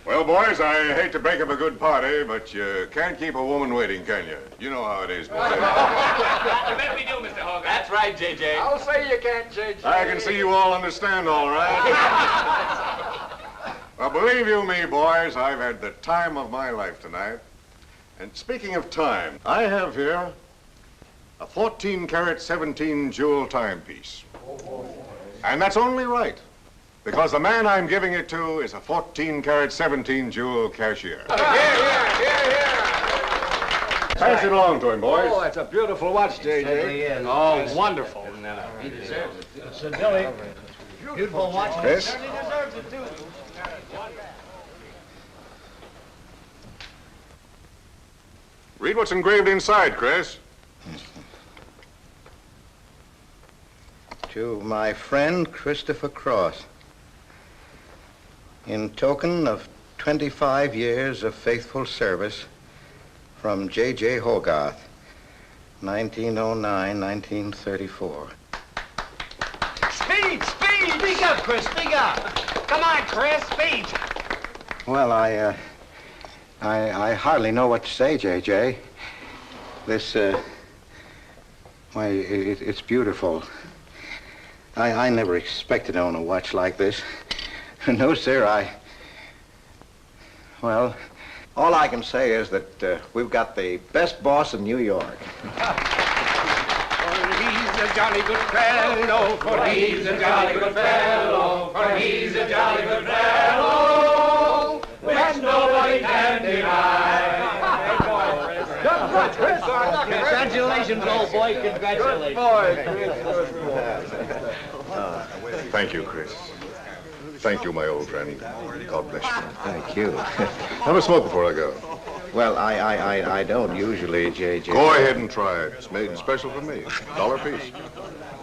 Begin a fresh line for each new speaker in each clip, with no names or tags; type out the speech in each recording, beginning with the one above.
Well, boys, I hate to break up a good party, but you can't keep a woman waiting, can you? You know how it is, boys.
You bet we do, Mr. Hogan.
That's right, J.J.
I'll say you can't, J.J.
I can see you all understand, all right. Well, believe you me, boys, I've had the time of my life tonight. And speaking of time, I have here a 14-carat, 17-jewel timepiece. And that's only right, because the man I'm giving it to is a 14-carat, 17-jewel cashier. Pass it along to him, boys.
Oh, that's a beautiful watch, J.J.
Oh, wonderful.
He deserves it.
So, Billy, beautiful watch.
Chris?
Certainly deserves it, too.
Read what's engraved inside, Chris.
To my friend Christopher Cross, in token of 25 years of faithful service from J.J. Hogarth, 1909-1934.
Speed! Speak up, Chris, speak up. Come on, Chris, speak.
Well, I hardly know what to say, J.J. This, why, it's beautiful. I never expected to own a watch like this. No, sir, well, all I can say is that we've got the best boss in New York.
For he's a jolly good fellow, for he's a jolly good fellow, for he's a jolly good fellow, which nobody can deny.
Congratulations, old boy, congratulations.
Thank you, Chris. Thank you, my old friend. God bless you.
Thank you.
Have a smoke before I go.
Well, I don't usually, J.J.
Go ahead and try it. It's made special for me. $1 a piece.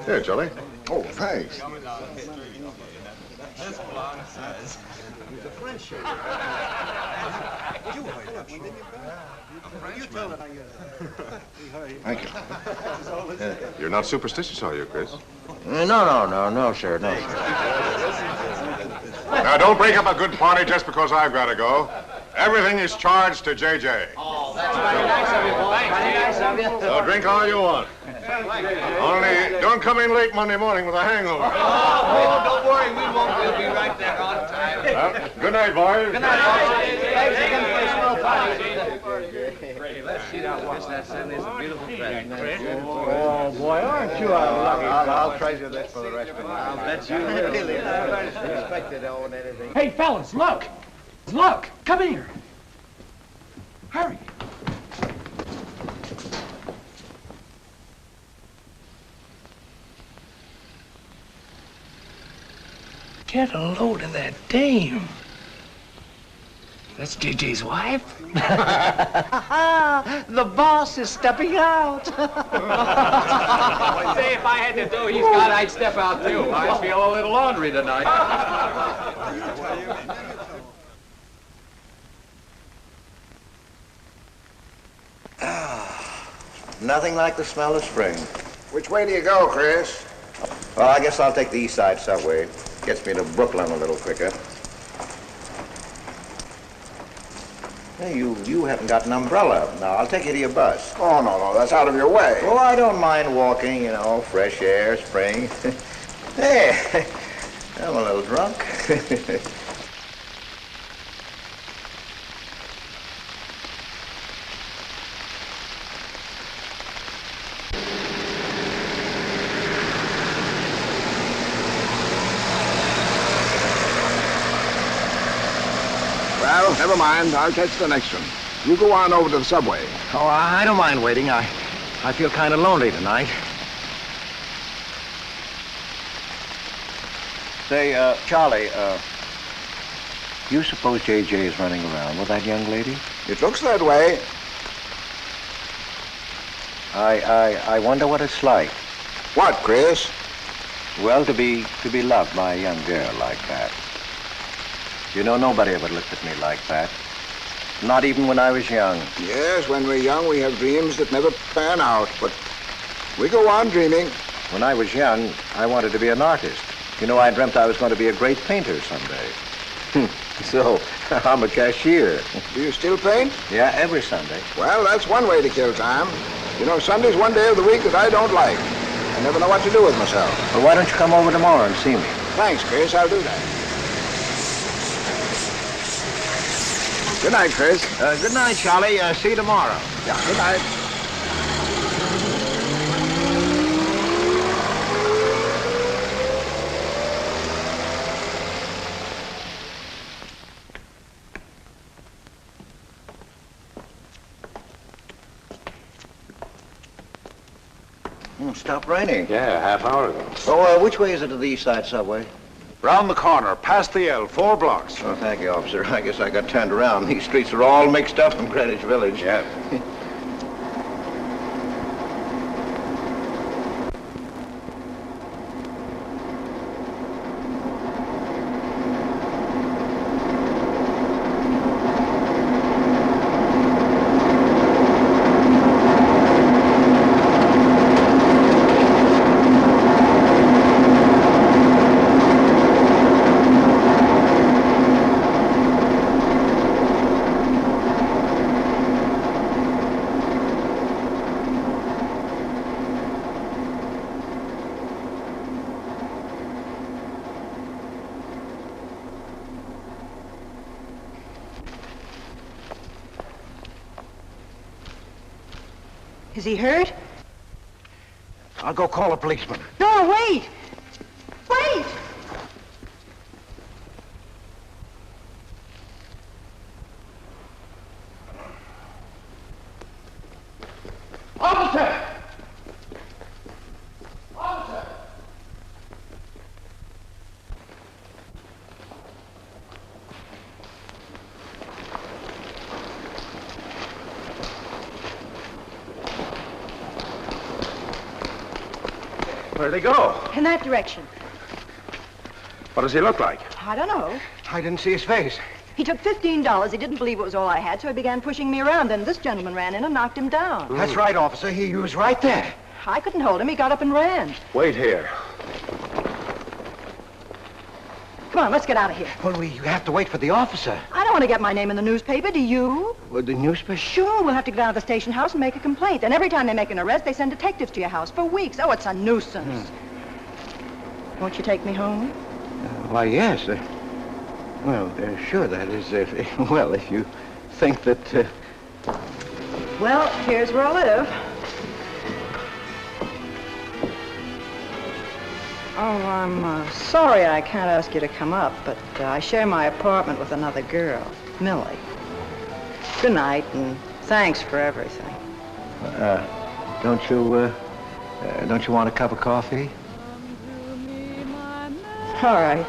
Here, Charlie.
Oh, thanks.
Thank you.
You're not superstitious, are you, Chris?
No, sir, no.
Now, don't break up a good party just because I've got to go. Everything is charged to J.J.
Oh, that's very nice of you, boy. Very nice of you.
So drink all you want. Only don't come in late Monday morning with a hangover.
Oh, don't worry, we won't. We'll be right there on time.
Well, good night, boys.
Good night, boys. Thanks again for a small party. Let's see that watch. That certainly is a beautiful present.
Oh, boy, aren't you a lucky
I'll treasure this for the rest of my life.
I'll bet you will.
Really, I never expected to own anything.
Hey, fellas, look. Look, come here. Hurry. Get a load of that dame. That's JJ's wife. The boss is stepping out.
Say, if I had to do he's got, I'd step out too. I feel a little laundry tonight.
Nothing like the smell of spring.
Which way do you go, Chris?
Well, I guess I'll take the East Side subway. Gets me to Brooklyn a little quicker. Hey, you haven't got an umbrella. Now, I'll take you to your bus.
Oh, no, that's out of your way.
Oh, I don't mind walking, fresh air, spring. Hey, I'm a little drunk.
Well, never mind. I'll catch the next one. You go on over to the subway.
Oh, I don't mind waiting. I feel kind of lonely tonight. Say, Charlie, you suppose J.J. is running around with that young lady?
It looks that way.
I wonder what it's like.
What, Chris?
Well, to be loved by a young girl like that. You know, nobody ever looked at me like that. Not even when I was young.
Yes, when we're young, we have dreams that never pan out, but we go on dreaming.
When I was young, I wanted to be an artist. You know, I dreamt I was going to be a great painter someday. So, I'm a cashier.
Do you still paint?
Yeah, every Sunday.
Well, that's one way to kill time. You know, Sunday's one day of the week that I don't like. I never know what to do with myself.
Well, why don't you come over tomorrow and see me?
Thanks, Chris. I'll do that. Good night, Chris.
Good night, Charlie. See you tomorrow.
Yeah, good night.
Stopped raining.
Yeah, half hour ago.
Oh, which way is it to the East Side Subway?
Round the corner, past the L, 4 blocks.
Oh, thank you, officer. I guess I got turned around. These streets are all mixed up in Greenwich Village.
Yeah.
Is he hurt?
I'll go call a policeman.
No, wait! Wait!
Officer! Officer!
Where'd they go?
In that direction.
What does he look like?
I don't know.
I didn't see his face.
He took $15. He didn't believe it was all I had, so he began pushing me around. Then this gentleman ran in and knocked him down.
That's right, officer. He was right there.
I couldn't hold him. He got up and ran.
Wait here.
Come on, let's get out of here.
Well, we have to wait for the officer.
I don't want to get my name in the newspaper, do you?
Well, the newspaper?
Sure, we'll have to go down to the station house and make a complaint. And every time they make an arrest, they send detectives to your house for weeks. Oh, it's a nuisance. Won't you take me home?
Why, yes. Sure, that is, well, if you think that,
Well, here's where I live. Oh, I'm sorry I can't ask you to come up, but I share my apartment with another girl, Millie. Good night, and thanks for everything.
don't you want a cup of coffee?
All right.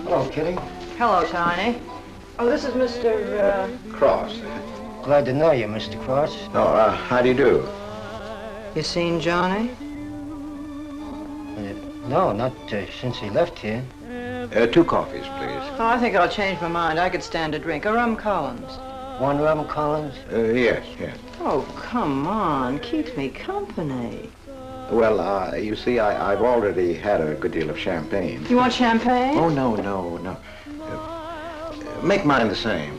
Hello, Kitty.
Hello, Tiny. Oh, this is Mr.
Cross.
Glad to know you, Mr. Cross.
Oh, how do you do?
You seen Johnny?
No, not since he left here.
2 coffees, please.
Oh, I think I'll change my mind. I could stand a drink. A rum Collins.
One rum Collins?
Yes.
Oh, come on. Keeps me company.
Well, you see, I've already had a good deal of champagne.
You want champagne?
Oh, no. Make mine the same.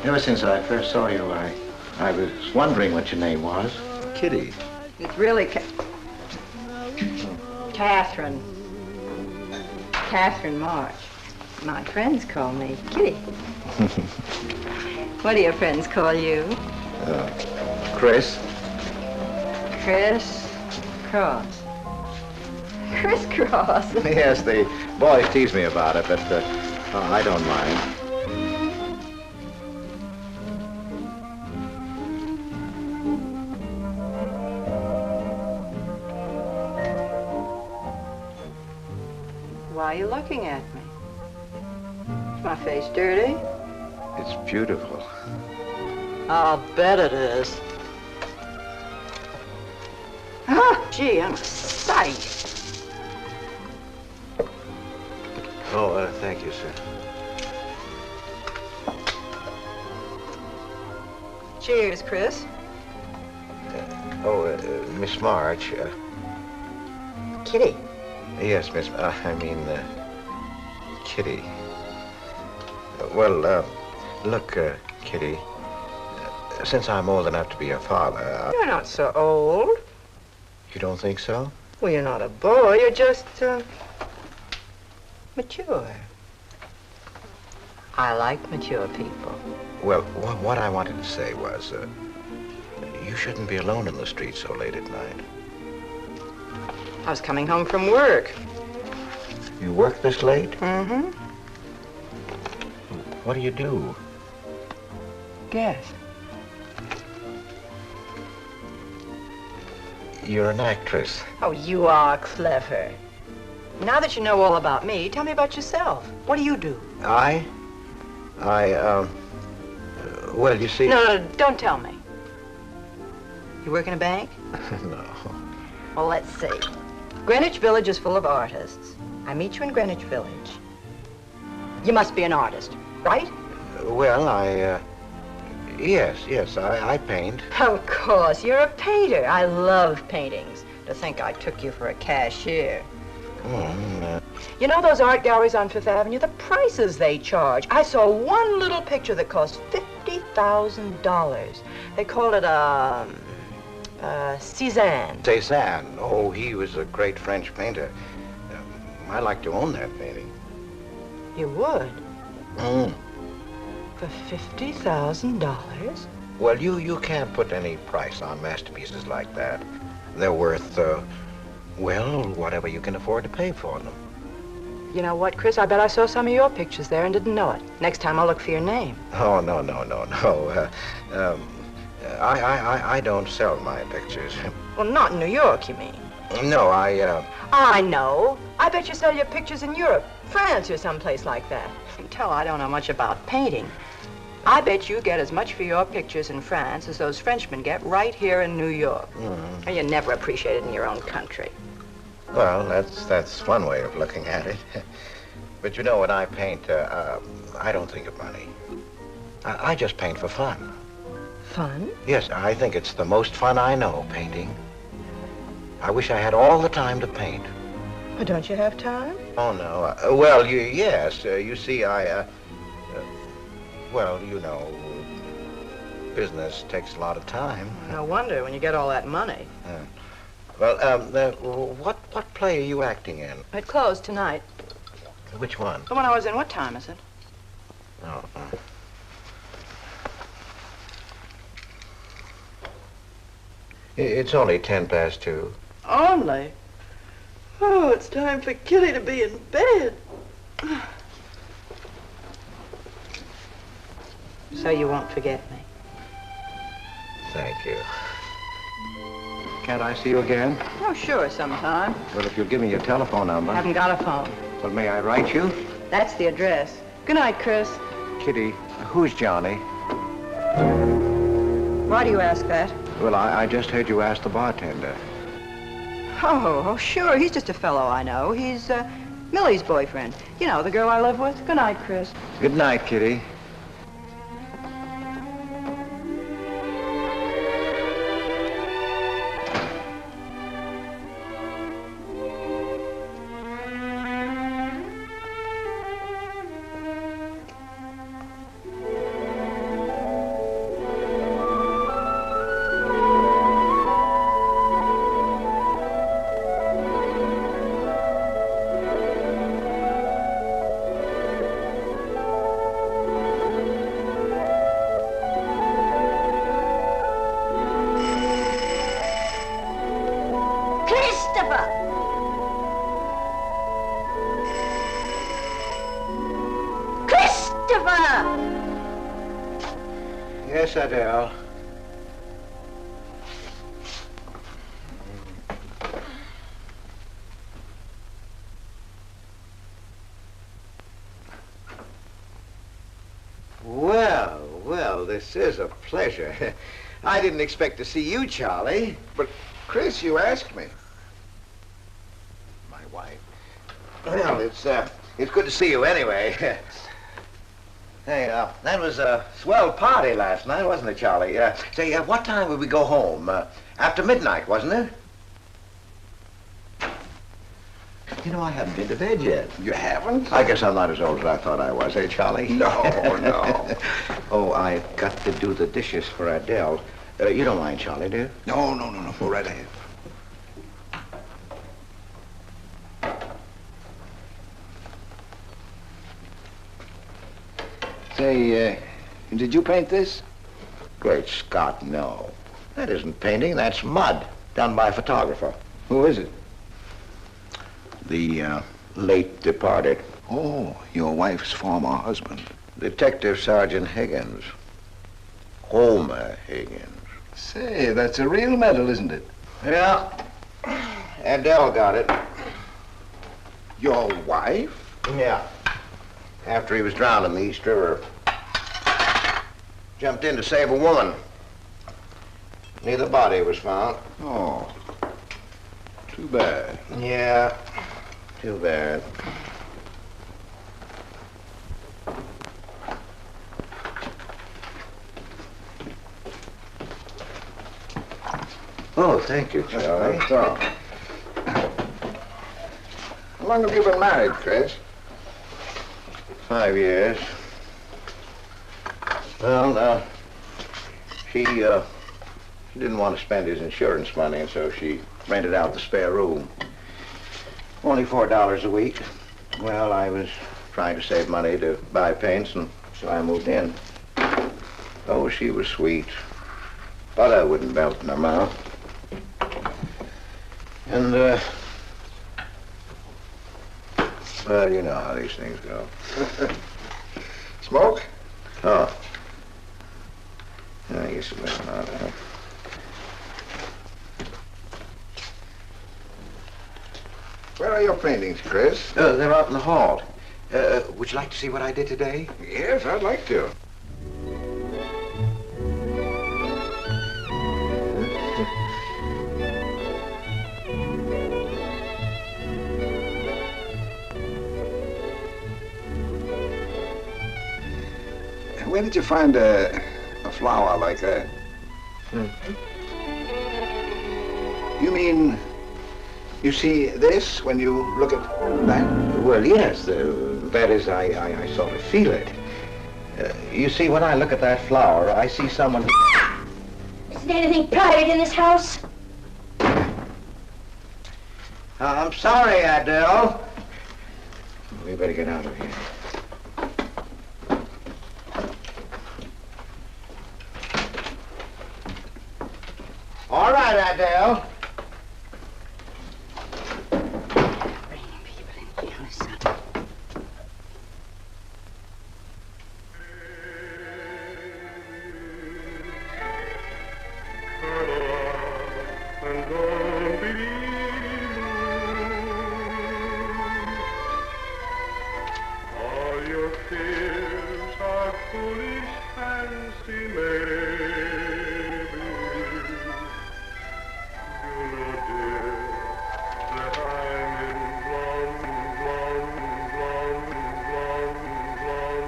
Ever since I first saw you, I was wondering what your name was. Kitty.
It's really Catherine. Catherine March. My friends call me Kitty. What do your friends call you?
Chris.
Chris Cross. Chris Cross.
Yes, the boys tease me about it, but I don't mind.
Why are you looking at me? Is my face dirty?
It's beautiful.
I'll bet it is. Gee, I'm a sight.
Oh, thank you, sir.
Cheers, Chris.
Miss March.
Kitty.
Yes, Miss. Kitty. Look, Kitty. Since I'm old enough to be your father.
You're not so old.
You don't think so?
Well, you're not a boy. You're just, mature. I like mature people.
Well, what I wanted to say was, you shouldn't be alone in the street so late at night.
I was coming home from work.
You work this late?
Mm-hmm.
What do you do?
Guess.
You're an actress.
Oh, you are clever. Now that you know all about me, tell me about yourself. What do you do?
Well, you see...
No, don't tell me. You work in a bank?
No.
Well, let's see. Greenwich Village is full of artists. I meet you in Greenwich Village. You must be an artist, right?
Well, yes, I paint.
Of course, you're a painter. I love paintings. To think I took you for a cashier. You know those art galleries on Fifth Avenue? The prices they charge. I saw one little picture that cost $50,000. They call it Cézanne.
Cézanne. Oh, he was a great French painter. I'd like to own that painting.
You would? For $50,000?
Well, you can't put any price on masterpieces like that. They're worth, whatever you can afford to pay for them.
You know what, Chris? I bet I saw some of your pictures there and didn't know it. Next time I'll look for your name.
Oh, no. I don't sell my pictures.
Well, not in New York, you mean?
No,
I know. I bet you sell your pictures in Europe, France, or someplace like that. You can tell I don't know much about painting. I bet you get as much for your pictures in France as those Frenchmen get right here in New York. And you're never appreciated in your own country.
Well, that's one way of looking at it. But you know, when I paint, I don't think of money. I just paint for fun.
Fun?
Yes, I think it's the most fun I know, painting. I wish I had all the time to paint.
Well, don't you have time?
Oh, no. Yes. You see, business takes a lot of time.
No wonder when you get all that money.
What play are you acting in?
It closed tonight.
Which one?
The one I was in. What time is it?
Oh. It's only 2:10.
Only? Oh, it's time for Kitty to be in bed. So you won't forget me.
Thank you. Can't I see you again?
Oh, sure, sometime.
Well, if you'll give me your telephone number.
I haven't got a phone.
Well, may I write you?
That's the address. Good night, Chris.
Kitty, who's Johnny?
Why do you ask that?
Well, I just heard you ask the bartender.
Oh, sure. He's just a fellow I know. He's Millie's boyfriend. You know, the girl I live with. Good night, Chris.
Good night, Kitty. Yes, Adele. Well, this is a pleasure. I didn't expect to see you, Charlie.
But, Chris, you asked me.
wife. Well, it's good to see you anyway. Hey, that was a swell party last night, wasn't it, Charlie? Say, what time would we go home? After midnight, wasn't it? You know, I haven't been to bed yet.
You haven't?
I guess I'm not as old as I thought I was, eh, Charlie?
No, no.
Oh, I've got to do the dishes for Adele. You don't mind, Charlie, do you?
No. Go right ahead. Say, did you paint this?
Great Scott, no. That isn't painting, that's mud, done by a photographer.
Who is it?
The late departed
Oh, your wife's former husband.
Detective Sergeant Higgins. Homer Higgins.
Say, that's a real medal, isn't it?
Yeah. Adele got it.
Your wife?
Yeah. After he was drowned in the East River. Jumped in to save a woman. Neither body was found.
Oh, too bad.
Yeah, too bad. Oh, thank you, Charlie.
That's all. How long have you been married, Chris?
5 years. Well, she didn't want to spend his insurance money, and so she rented out the spare room. Only $4 a week. Well, I was trying to save money to buy paints, and so I moved in. Oh, she was sweet. Butter wouldn't melt in her mouth. And, well, you know how these things go.
Smoke?
Oh. I guess it doesn't matter.
Where are your paintings, Chris?
They're out in the hall. Would you like to see what I did today?
Yes, I'd like to. Where did you find a flower like that? You mean, you see this when you look at that?
Well, yes. That is, I sort of feel it. You see, when I look at that flower, I see someone...
Isn't anything private in this house?
I'm sorry, Adele. We better get out of here. All right, Adele.
Bringing people in here, son.
All your fears are foolish fancy maybe. You know, dear, that I'm in blonde, blonde, blonde, blonde, blonde, blonde,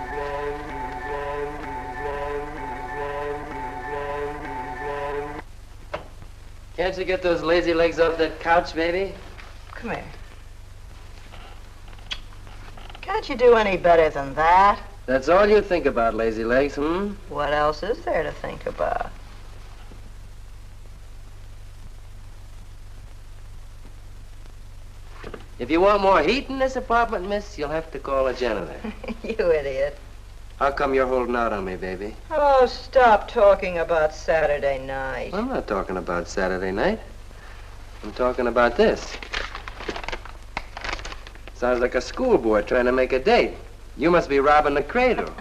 blonde, blonde, blonde, blonde, blonde.
Can't you get those lazy legs off that couch, baby?
Come here. Can't you do any better than that?
That's all you think about, lazy legs, hmm?
What else is there to think about?
If you want more heat in this apartment, miss, you'll have to call a janitor.
You idiot.
How come you're holding out on me, baby?
Oh, stop talking about Saturday night.
I'm not talking about Saturday night. I'm talking about this. Sounds like a schoolboy trying to make a date. You must be robbing the cradle.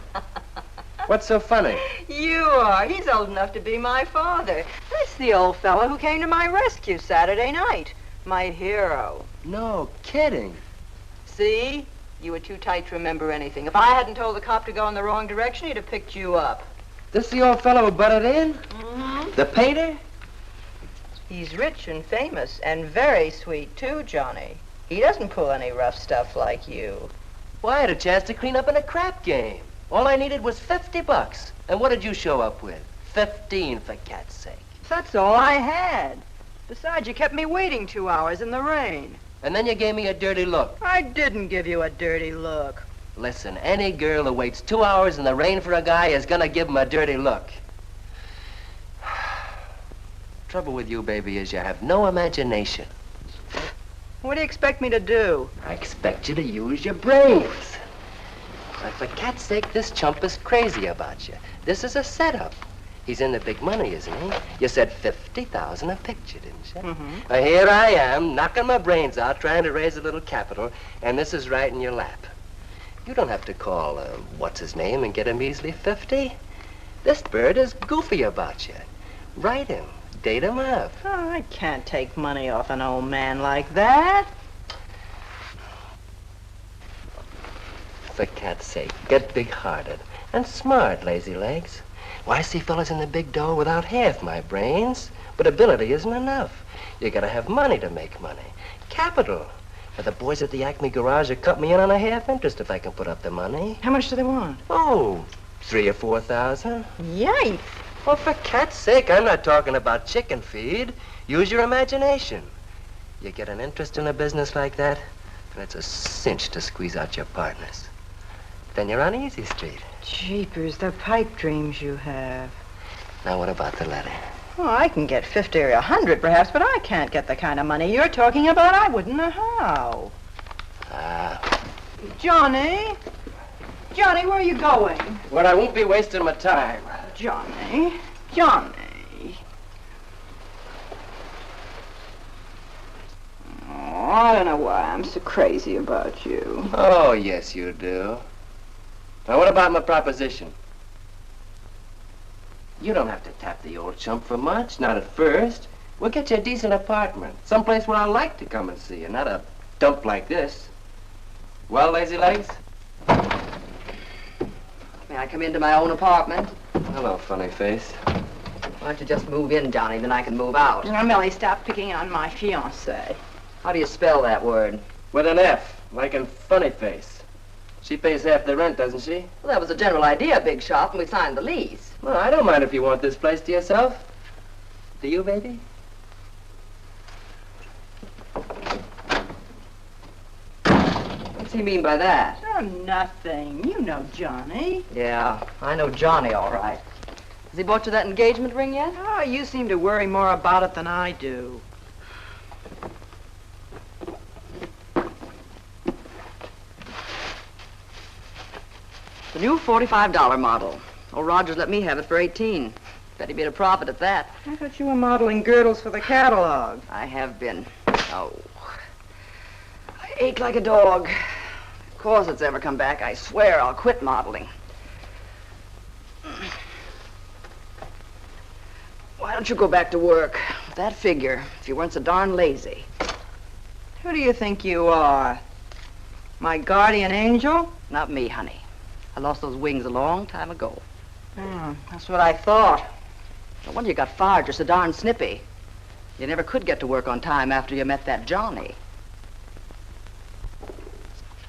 What's so funny?
You are. He's old enough to be my father. That's the old fellow who came to my rescue Saturday night. My hero.
No kidding.
See? You were too tight to remember anything. If I hadn't told the cop to go in the wrong direction, he'd have picked you up.
This the old fellow who butted in?
Mm-hmm.
The painter?
He's rich and famous and very sweet, too, Johnny. He doesn't pull any rough stuff like you.
Well, I had a chance to clean up in a crap game. All I needed was $50. And what did you show up with? 15, for cat's sake.
That's all I had. Besides, you kept me waiting 2 hours in the rain.
And then you gave me a dirty look.
I didn't give you a dirty look.
Listen, any girl who waits 2 hours in the rain for a guy is gonna give him a dirty look. Trouble with you, baby, is you have no imagination.
What do you expect me to do?
I expect you to use your brains. But for cat's sake, this chump is crazy about you. This is a setup. He's in the big money, isn't he? You said 50,000 a picture, didn't you?
Mm-hmm.
Well, here I am, knocking my brains out, trying to raise a little capital, and this is right in your lap. You don't have to call, what's his name, and get a measly 50. This bird is goofy about you. Write him. Date him up.
Oh, I can't take money off an old man like that.
For cat's sake, get big-hearted and smart, lazy legs. Why, I see fellas in the big dough without half my brains, but ability isn't enough. You gotta have money to make money. Capital. But the boys at the Acme garage will cut me in on a half interest if I can put up the money.
How much do they want?
Oh, 3,000 or 4,000.
Yikes.
Well, for cat's sake, I'm not talking about chicken feed. Use your imagination. You get an interest in a business like that, and it's a cinch to squeeze out your partners. Then you're on Easy Street.
Jeepers, the pipe dreams you have.
Now, what about the letter?
Oh, I can get 50 or 100 perhaps, but I can't get the kind of money you're talking about. I wouldn't know how. Johnny? Johnny, where are you going?
Well, I won't be wasting my time.
Johnny? Johnny? Oh, I don't know why I'm so crazy about you.
Oh, yes, you do. Now, what about my proposition? You don't have to tap the old chump for much, not at first. We'll get you a decent apartment, someplace where I like to come and see you, not a dump like this. Well, lazy legs?
May I come into my own apartment?
Hello, funny face.
Why don't you just move in, Johnny, then I can move out.
Now, Millie, stop picking on my fiancée.
How do you spell that word?
With an F, like in funny face. She pays half the rent, doesn't she?
Well, that was the general idea, Big Shot, when we signed the lease.
Well, I don't mind if you want this place to yourself. Do you, baby?
What's he mean by that?
Oh, nothing. You know Johnny.
Yeah, I know Johnny, all right. Has he bought you that engagement ring yet?
Oh, you seem to worry more about it than I do.
The new $45 model. Old Rogers let me have it for 18. Bet he made a profit at that.
I thought you were modeling girdles for the catalog.
I have been. Oh. I ache like a dog. Of course it's ever come back. I swear I'll quit modeling. Why don't you go back to work? With that figure, if you weren't so darn lazy.
Who do you think you are? My guardian angel?
Not me, honey. I lost those wings a long time ago.
That's what I thought.
No wonder you got fired. You're so darn snippy. You never could get to work on time after you met that Johnny.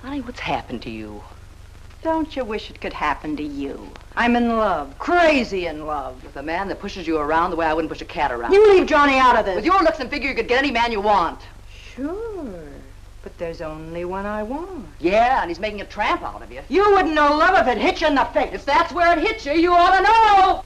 Honey, what's happened to you?
Don't you wish it could happen to you? I'm in love. Crazy in love.
With a man that pushes you around the way I wouldn't push a cat around.
You leave Johnny out of this.
With your looks and figure, you could get any man you want.
Sure. But there's only one I want.
Yeah, and he's making a tramp out of you.
You wouldn't know love if it hit you in the face.
If that's where it hits you, you ought to know!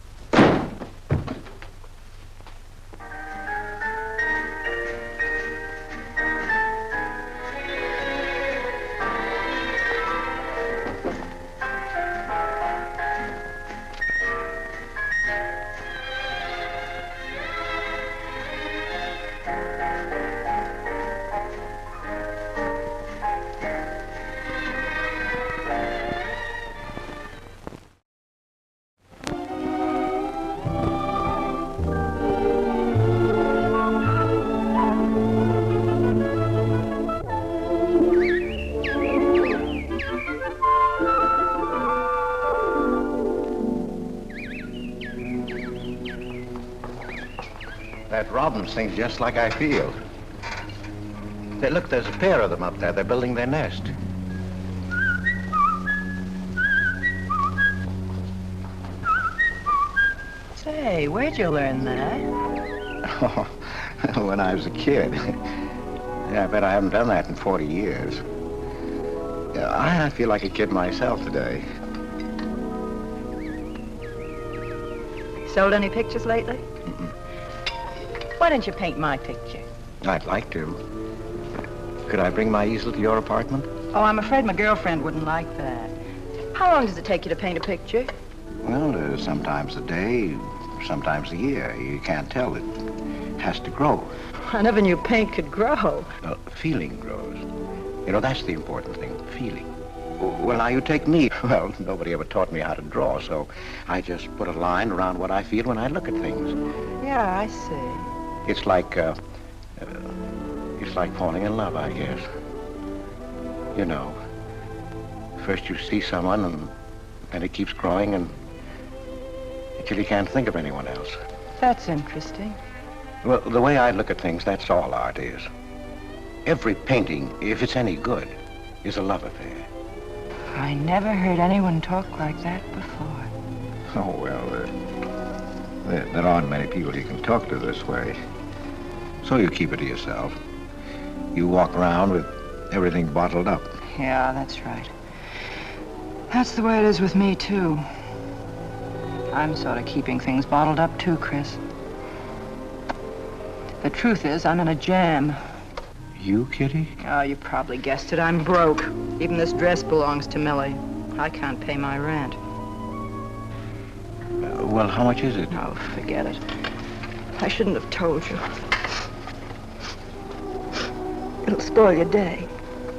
album sings just like I feel. Look, there's a pair of them up there. They're building their nest.
Say, where'd you learn that?
Oh, when I was a kid. Yeah, I bet I haven't done that in 40 years. Yeah, I feel like a kid myself today.
Sold any pictures lately? Why don't you paint my picture?
I'd like to. Could I bring my easel to your apartment?
Oh, I'm afraid my girlfriend wouldn't like that. How long does it take you to paint a picture?
Well, sometimes a day, sometimes a year. You can't tell. It has to grow.
I never knew paint could grow.
Feeling grows. You know, that's the important thing, feeling. Well, now you take me. Well, nobody ever taught me how to draw, so I just put a line around what I feel when I look at things.
Yeah, I see.
It's like falling in love, I guess. You know, first you see someone and then it keeps growing until you can't think of anyone else.
That's interesting.
Well, the way I look at things, that's all art is. Every painting, if it's any good, is a love affair.
I never heard anyone talk like that before.
Oh, well, there aren't many people you can talk to this way. So you keep it to yourself. You walk around with everything bottled up.
Yeah, that's right. That's the way it is with me, too. I'm sort of keeping things bottled up, too, Chris. The truth is, I'm in a jam.
You, Kitty?
Oh, you probably guessed it. I'm broke. Even this dress belongs to Millie. I can't pay my rent.
Well, how much is it?
Oh, forget it. I shouldn't have told you. It'll spoil your day.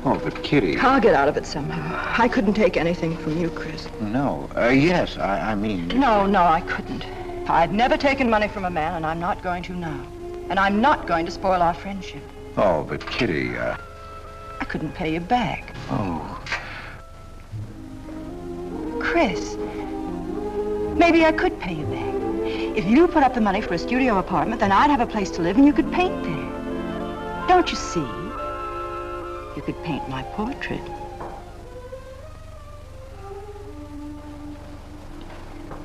Oh, but Kitty...
I'll get out of it somehow. I couldn't take anything from you, Chris.
No. Yes, I mean...
No, I couldn't. I've never taken money from a man, and I'm not going to now. And I'm not going to spoil our friendship.
Oh, but Kitty,
I couldn't pay you back.
Oh.
Chris, maybe I could pay you back. If you put up the money for a studio apartment, then I'd have a place to live and you could paint there. Don't you see? You could paint my portrait.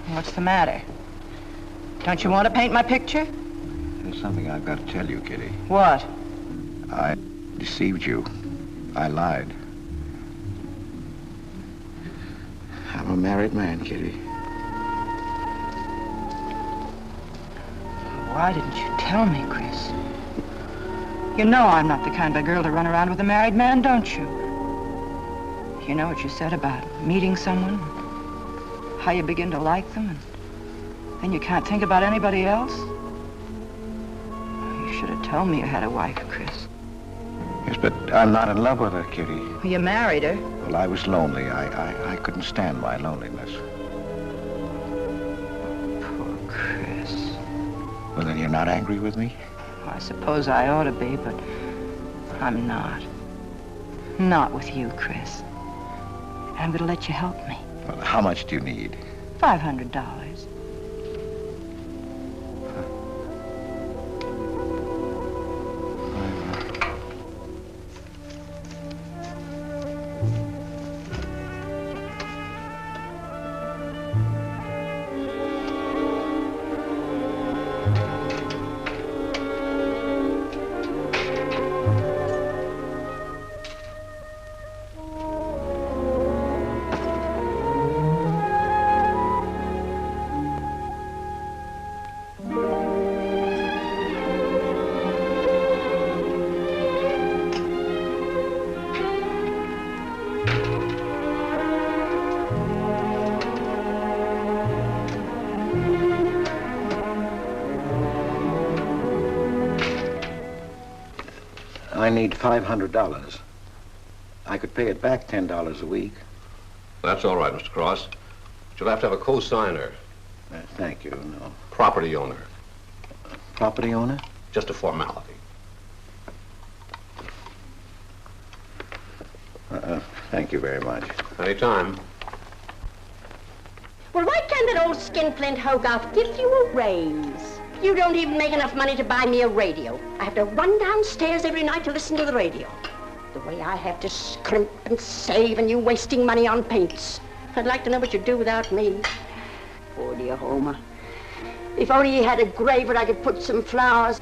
What's the matter? Don't you want to paint my picture?
There's something I've got to tell you, Kitty.
What?
I deceived you. I lied. I'm a married man, Kitty.
Why didn't you tell me, Chris? You know I'm not the kind of girl to run around with a married man, don't you? You know what you said about meeting someone, how you begin to like them, and then you can't think about anybody else? You should have told me you had a wife, Chris.
Yes, but I'm not in love with her, Kitty.
Well, you married her.
Well, I was lonely. I couldn't stand my loneliness.
Poor Chris.
Well, then you're not angry with me?
I suppose I ought to be, but I'm not. Not with you, Chris. I'm going to let you help me.
Well, how much do you need?
$500.
I need $500. I could pay it back $10 a week.
That's all right, Mr. Cross. But you'll have to have a co-signer.
Thank you, no.
Property owner.
Property owner?
Just a formality.
Thank you very much.
Anytime.
Well, why can't that old skinflint Hogarth give you a raise? You don't even make enough money to buy me a radio. I have to run downstairs every night to listen to the radio. The way I have to scrimp and save and you wasting money on paints. I'd like to know what you'd do without me. Poor dear Homer. If only he had a grave where I could put some flowers.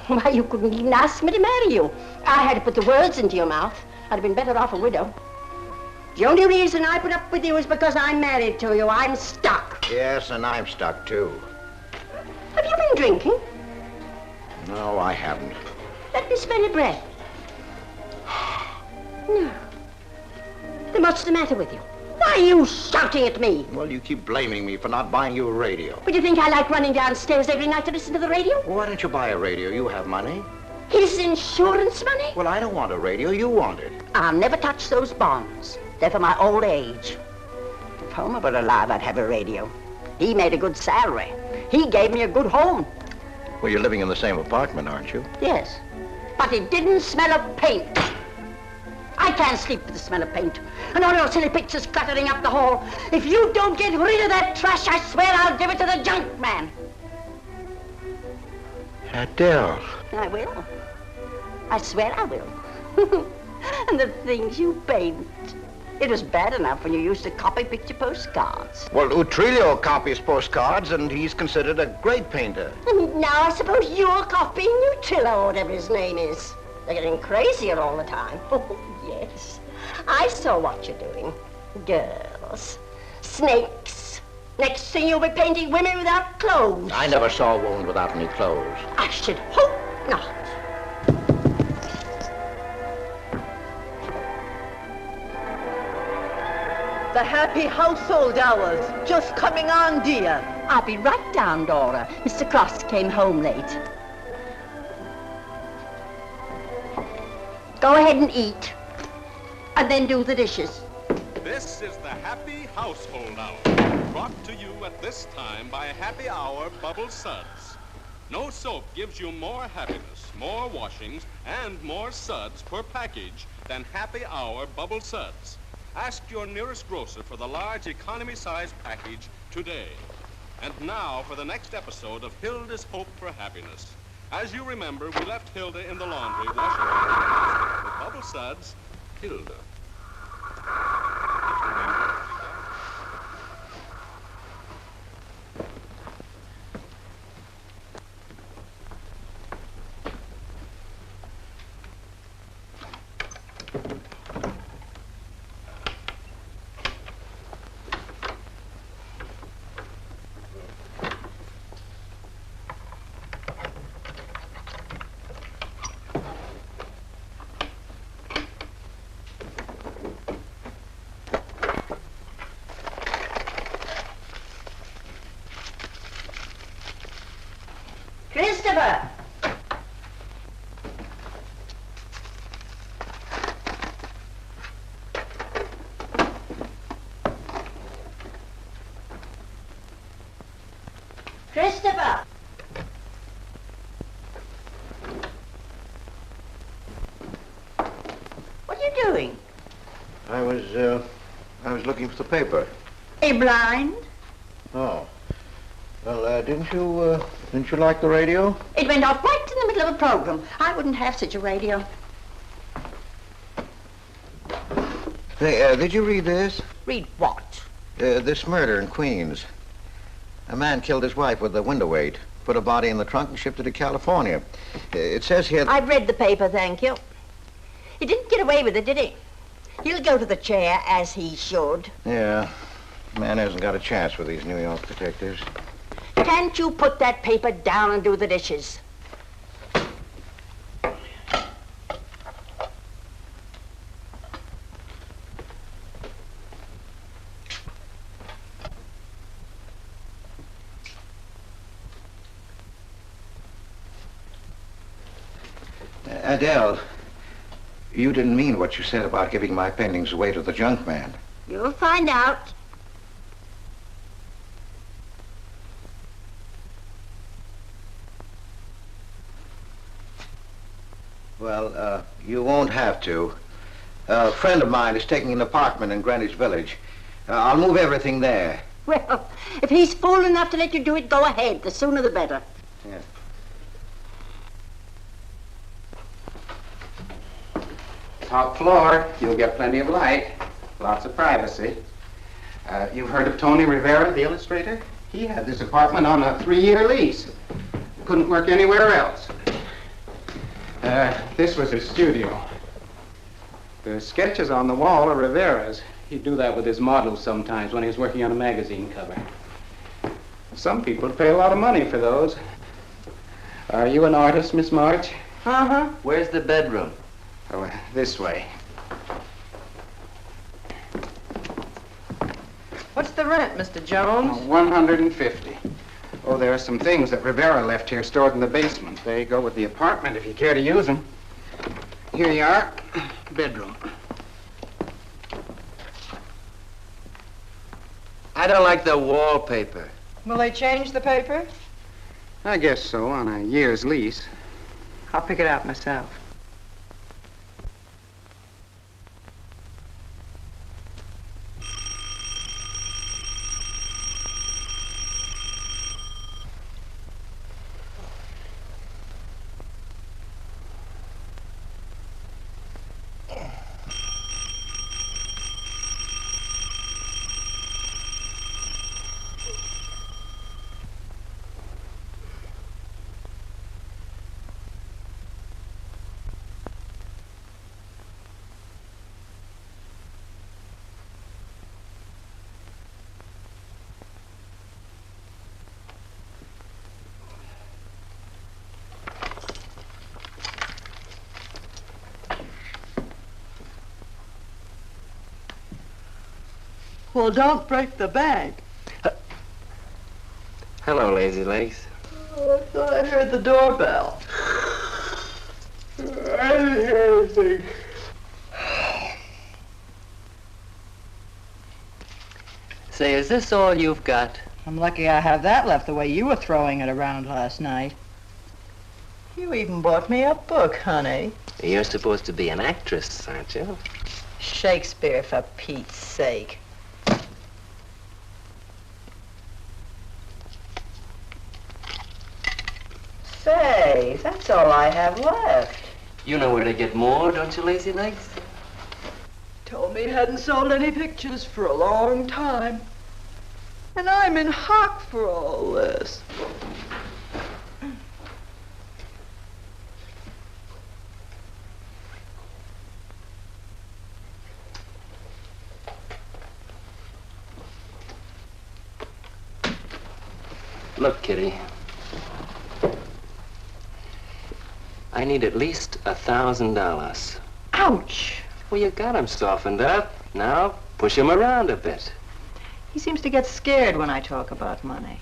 Why, you couldn't even ask me to marry you. I had to put the words into your mouth. I'd have been better off a widow. The only reason I put up with you is because I'm married to you. I'm stuck.
Yes, and I'm stuck, too.
Have you been drinking?
No, I haven't.
Let me smell your breath. No. Then what's the matter with you? Why are you shouting at me?
Well, you keep blaming me for not buying you a radio.
But you think I like running downstairs every night to listen to the radio?
Well, why don't you buy a radio? You have money.
His insurance money?
Well, I don't want a radio. You want it.
I'll never touch those bonds. They're for my old age. If Homer were alive, I'd have a radio. He made a good salary. He gave me a good home.
Well, you're living in the same apartment, aren't you?
Yes, but it didn't smell of paint. I can't sleep with the smell of paint. And all your silly pictures cluttering up the hall. If you don't get rid of that trash, I swear I'll give it to the junk man.
Adele.
I will. I swear I will. And the things you paint. It was bad enough when you used to copy picture postcards.
Well, Utrillo copies postcards, and he's considered a great painter.
And now I suppose you're copying Utrillo, or whatever his name is. They're getting crazier all the time. Oh, yes. I saw what you're doing. Girls. Snakes. Next thing you'll be painting women without clothes.
I never saw a woman without any clothes.
I should hope not.
The happy household hours. Just coming on, dear.
I'll be right down, Dora. Mr. Cross came home late. Go ahead and eat. And then do the dishes.
This is the Happy Household Hour, brought to you at this time by Happy Hour Bubble Suds. No soap gives you more happiness, more washings, and more suds per package than Happy Hour Bubble Suds. Ask your nearest grocer for the large economy-size package today. And now for the next episode of Hilda's Hope for Happiness. As you remember, we left Hilda in the laundry washing her with Bubble Suds, Hilda.
Christopher! Christopher! What are you doing?
I was looking for the paper.
Are you blind?
Oh. Well, didn't you like the radio?
It went off right in the middle of a program. I wouldn't have such a radio.
Hey, did you read this?
Read what?
This murder in Queens. A man killed his wife with a window weight, put a body in the trunk and shipped it to California. It says here...
I've read the paper, thank you. He didn't get away with it, did he? He'll go to the chair, as he should.
Yeah. Man hasn't got a chance with these New York detectives.
Can't you put that paper down and do the dishes?
Adele, you didn't mean what you said about giving my paintings away to the junk man.
You'll find out.
Well, you won't have to. A friend of mine is taking an apartment in Greenwich Village. I'll move everything there.
Well, if he's fool enough to let you do it, go ahead. The sooner the better.
Yeah.
Top floor, you'll get plenty of light, lots of privacy. You've heard of Tony Rivera, the illustrator? He had this apartment on a 3-year lease. Couldn't work anywhere else. This was his studio. The sketches on the wall are Rivera's. He'd do that with his models sometimes when he was working on a magazine cover. Some people pay a lot of money for those. Are you an artist, Miss March?
Uh-huh. Where's the bedroom?
Oh, this way.
What's the rent, Mr. Jones?
$150. Oh, there are some things that Rivera left here stored in the basement. They go with the apartment if you care to use them. Here you are. Bedroom.
I don't like the wallpaper.
Will they change the paper?
I guess so, on a year's lease.
I'll pick it out myself.
Well, don't break the bag.
Hello, Lazy Legs.
Oh, I thought I heard the doorbell. I didn't hear anything.
Say, is this all you've got?
I'm lucky I have that left the way you were throwing it around last night. You even bought me a book, honey.
You're supposed to be an actress, aren't you?
Shakespeare, for Pete's sake. Say, that's all I have left.
You know where to get more, don't you, Lazy Legs?
Told me he hadn't sold any pictures for a long time. And I'm in hock for all this.
Look, Kitty. I need at least $1,000.
Ouch!
Well, you got him softened up. Now, push him around a bit.
He seems to get scared when I talk about money.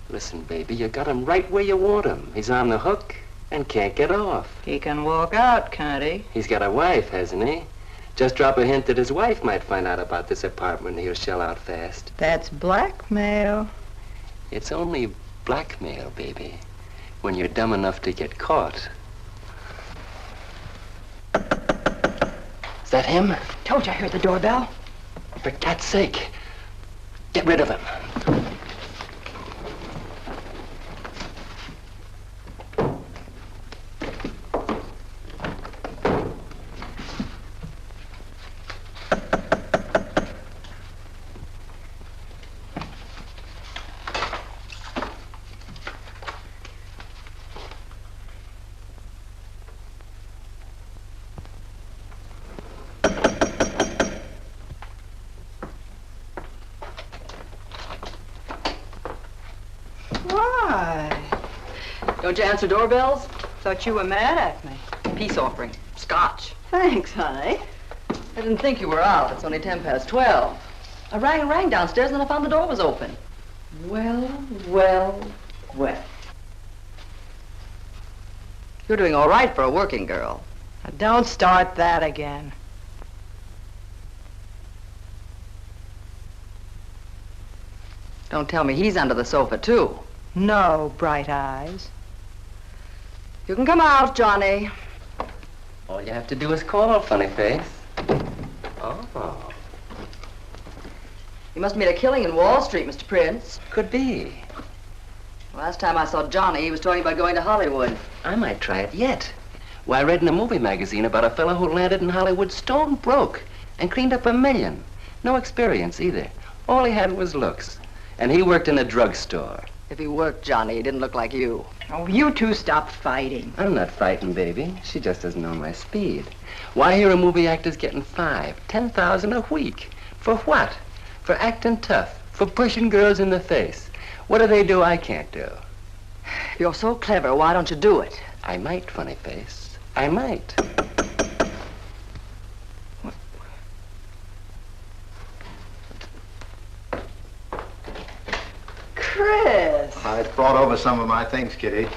Listen, baby, you got him right where you want him. He's on the hook and can't get off.
He can walk out, can't he?
He's got a wife, hasn't he? Just drop a hint that his wife might find out about this apartment and he'll shell out fast.
That's blackmail.
It's only blackmail, baby, when you're dumb enough to get caught. Is that him?
Told you I heard the doorbell.
For God's sake, get rid of him.
Don't you answer doorbells?
Thought you were mad at me.
Peace offering. Scotch.
Thanks, honey.
I didn't think you were out. It's only 12:10. I rang downstairs and then I found the door was open. Well. You're doing all right for a working girl.
Now, don't start that again.
Don't tell me he's under the sofa, too.
No, bright eyes.
You can come out, Johnny.
All you have to do is call, funny face. Oh.
You must have made a killing in Wall Street, Mr. Prince.
Could be.
Last time I saw Johnny, he was talking about going to Hollywood.
I might try it yet. Well, I read in a movie magazine about a fellow who landed in Hollywood stone broke and cleaned up $1 million. No experience either. All he had was looks. And he worked in a drugstore.
If he worked, Johnny, he didn't look like you.
Oh, you two stop fighting.
I'm not fighting, baby. She just doesn't know my speed. Why, here a movie actor's getting $5,000, $10,000 a week. For what? For acting tough. For pushing girls in the face. What do they do I can't do?
If you're so clever, why don't you do it?
I might, funny face. I might.
Chris!
I brought over some of my things, Kitty.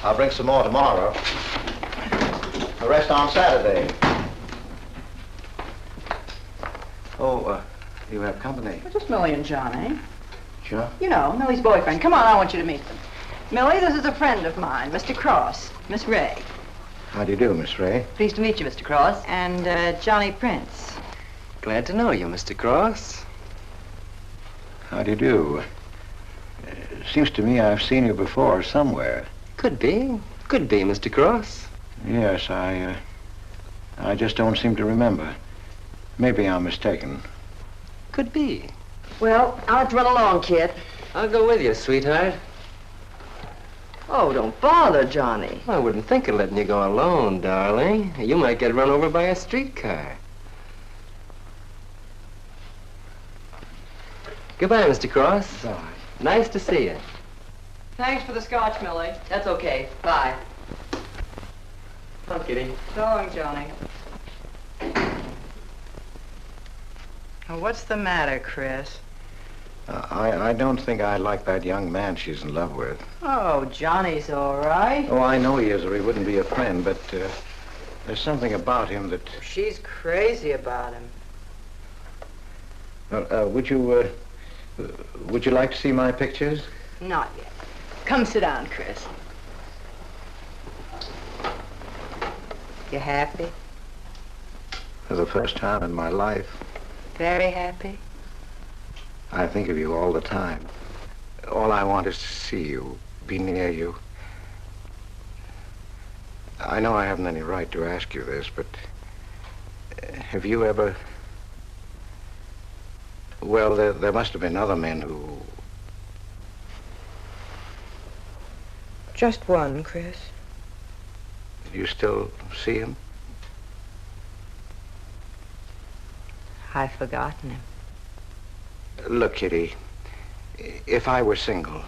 I'll bring some more tomorrow. The rest on Saturday. Oh, you have company.
Well, just Millie and Johnny.
Sure.
You know, Millie's boyfriend. Come on, I want you to meet them. Millie, this is a friend of mine, Mr. Cross, Miss Ray.
How do you do, Miss Ray?
Pleased to meet you, Mr. Cross.
And Johnny Prince.
Glad to know you, Mr. Cross.
How do you do? Seems to me I've seen you before somewhere.
Could be. Could be, Mr. Cross.
Yes, I just don't seem to remember. Maybe I'm mistaken.
Could be.
Well, I'll have to run along, kid.
I'll go with you, sweetheart.
Oh, don't bother, Johnny.
I wouldn't think of letting you go alone, darling. You might get run over by a streetcar. Goodbye, Mr. Cross.
Bye.
Nice to see you.
Thanks for the scotch, Millie.
That's okay. Bye.
Come on, Kitty.
So long, Johnny. Now, what's the matter, Chris?
I don't think I like that young man she's in love with.
Oh, Johnny's all right.
Oh, I know he is, or he wouldn't be a friend, but there's something about him that...
She's crazy about him.
Would you like to see my pictures?
Not yet. Come sit down, Chris. You happy?
For the first time in my life.
Very happy?
I think of you all the time. All I want is to see you, be near you. I know I haven't any right to ask you this, but have you ever... Well, there must have been other men who...
Just one, Chris.
You still see him?
I've forgotten him.
Look, Kitty, if I were single,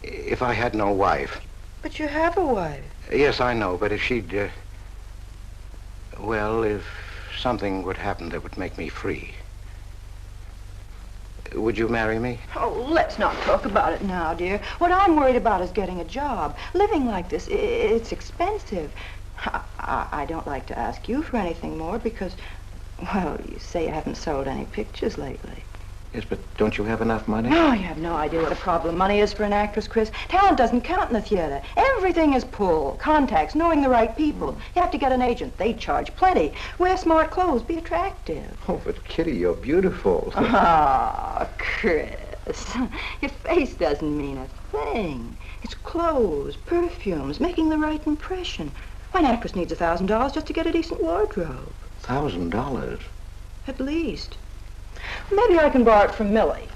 if I had no wife...
But you have a wife.
Yes, I know, but if she'd... well, if something would happen that would make me free... Would you marry me?
Oh, let's not talk about it now, dear. What I'm worried about is getting a job. Living like this, it's expensive. I don't like to ask you for anything more because, well, you say you haven't sold any pictures lately.
Yes, but don't you have enough money?
No, you have no idea what a problem money is for an actress, Chris. Talent doesn't count in the theater. Everything is pull, contacts, knowing the right people. You have to get an agent. They charge plenty. Wear smart clothes. Be attractive.
Oh, but Kitty, you're beautiful.
Ah, Chris. Your face doesn't mean a thing. It's clothes, perfumes, making the right impression. Why, an actress needs $1,000 just to get a decent wardrobe.
$1,000?
At least. Maybe I can borrow it from Millie.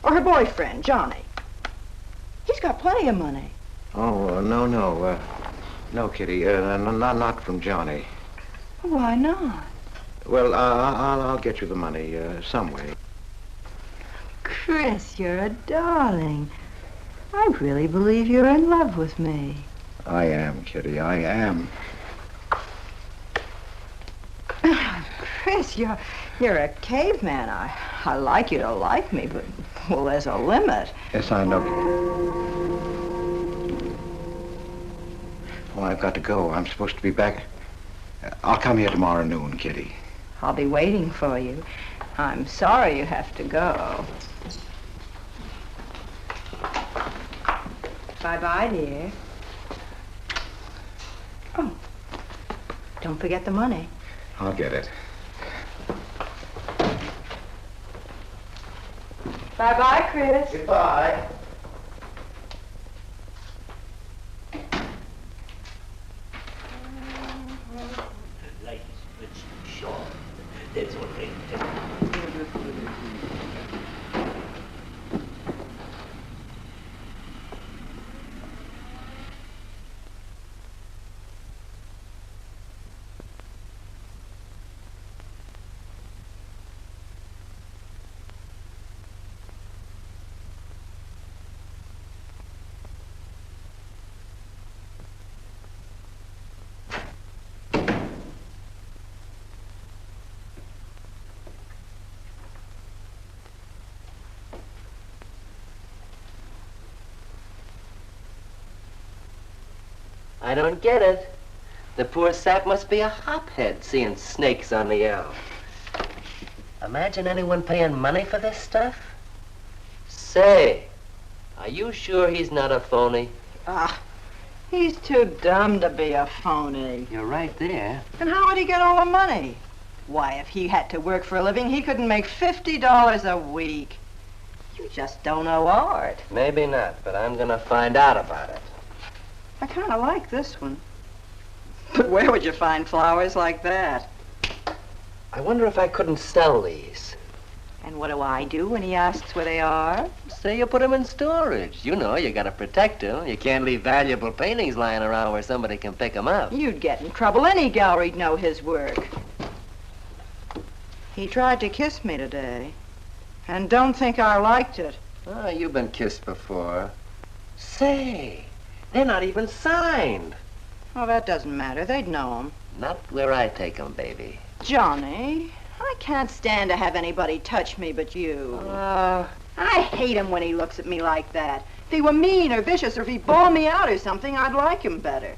Or her boyfriend, Johnny. He's got plenty of money.
Oh, no. No, Kitty, not from Johnny.
Why not?
Well, I'll get you the money some way.
Chris, you're a darling. I really believe you're in love with me.
I am, Kitty, I am.
Chris, you're a caveman. I like you to like me, but, well, there's a limit.
Yes, I know. Oh, I've got to go. I'm supposed to be back. I'll come here tomorrow noon, Kitty.
I'll be waiting for you. I'm sorry you have to go. Bye-bye, dear. Oh, don't forget the money.
I'll get it.
Bye-bye, Chris.
Goodbye.
I don't get it. The poor sap must be a hophead seeing snakes on the L. Imagine anyone paying money for this stuff. Say, are you sure he's not a phony?
Ah, he's too dumb to be a phony.
You're right there.
And how would he get all the money? Why, if he had to work for a living, he couldn't make $50 a week. You just don't know art.
Maybe not, but I'm gonna find out about it.
I kind of like this one. But where would you find flowers like that?
I wonder if I couldn't sell these.
And what do I do when he asks where they are?
Say you put them in storage. You know, you gotta protect them. You can't leave valuable paintings lying around where somebody can pick them up.
You'd get in trouble. Any gallery'd know his work. He tried to kiss me today. And don't think I liked it.
Oh, you've been kissed before. Say, they're not even signed.
Oh, that doesn't matter. They'd know 'em.
Not where I take them, baby.
Johnny, I can't stand to have anybody touch me but you. I hate him when he looks at me like that. If he were mean or vicious or if he bawled me out or something, I'd like him better.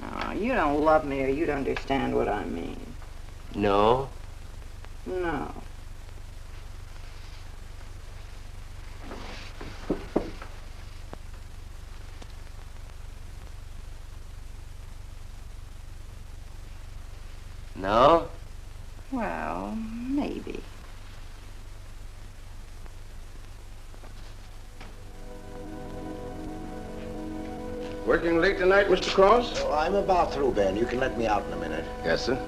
Oh, you don't love me or you'd understand what I mean.
No?
No.
No?
Well, maybe.
Working late tonight, Mr. Cross?
Oh, I'm about through, Ben. You can let me out in a minute.
Yes, sir.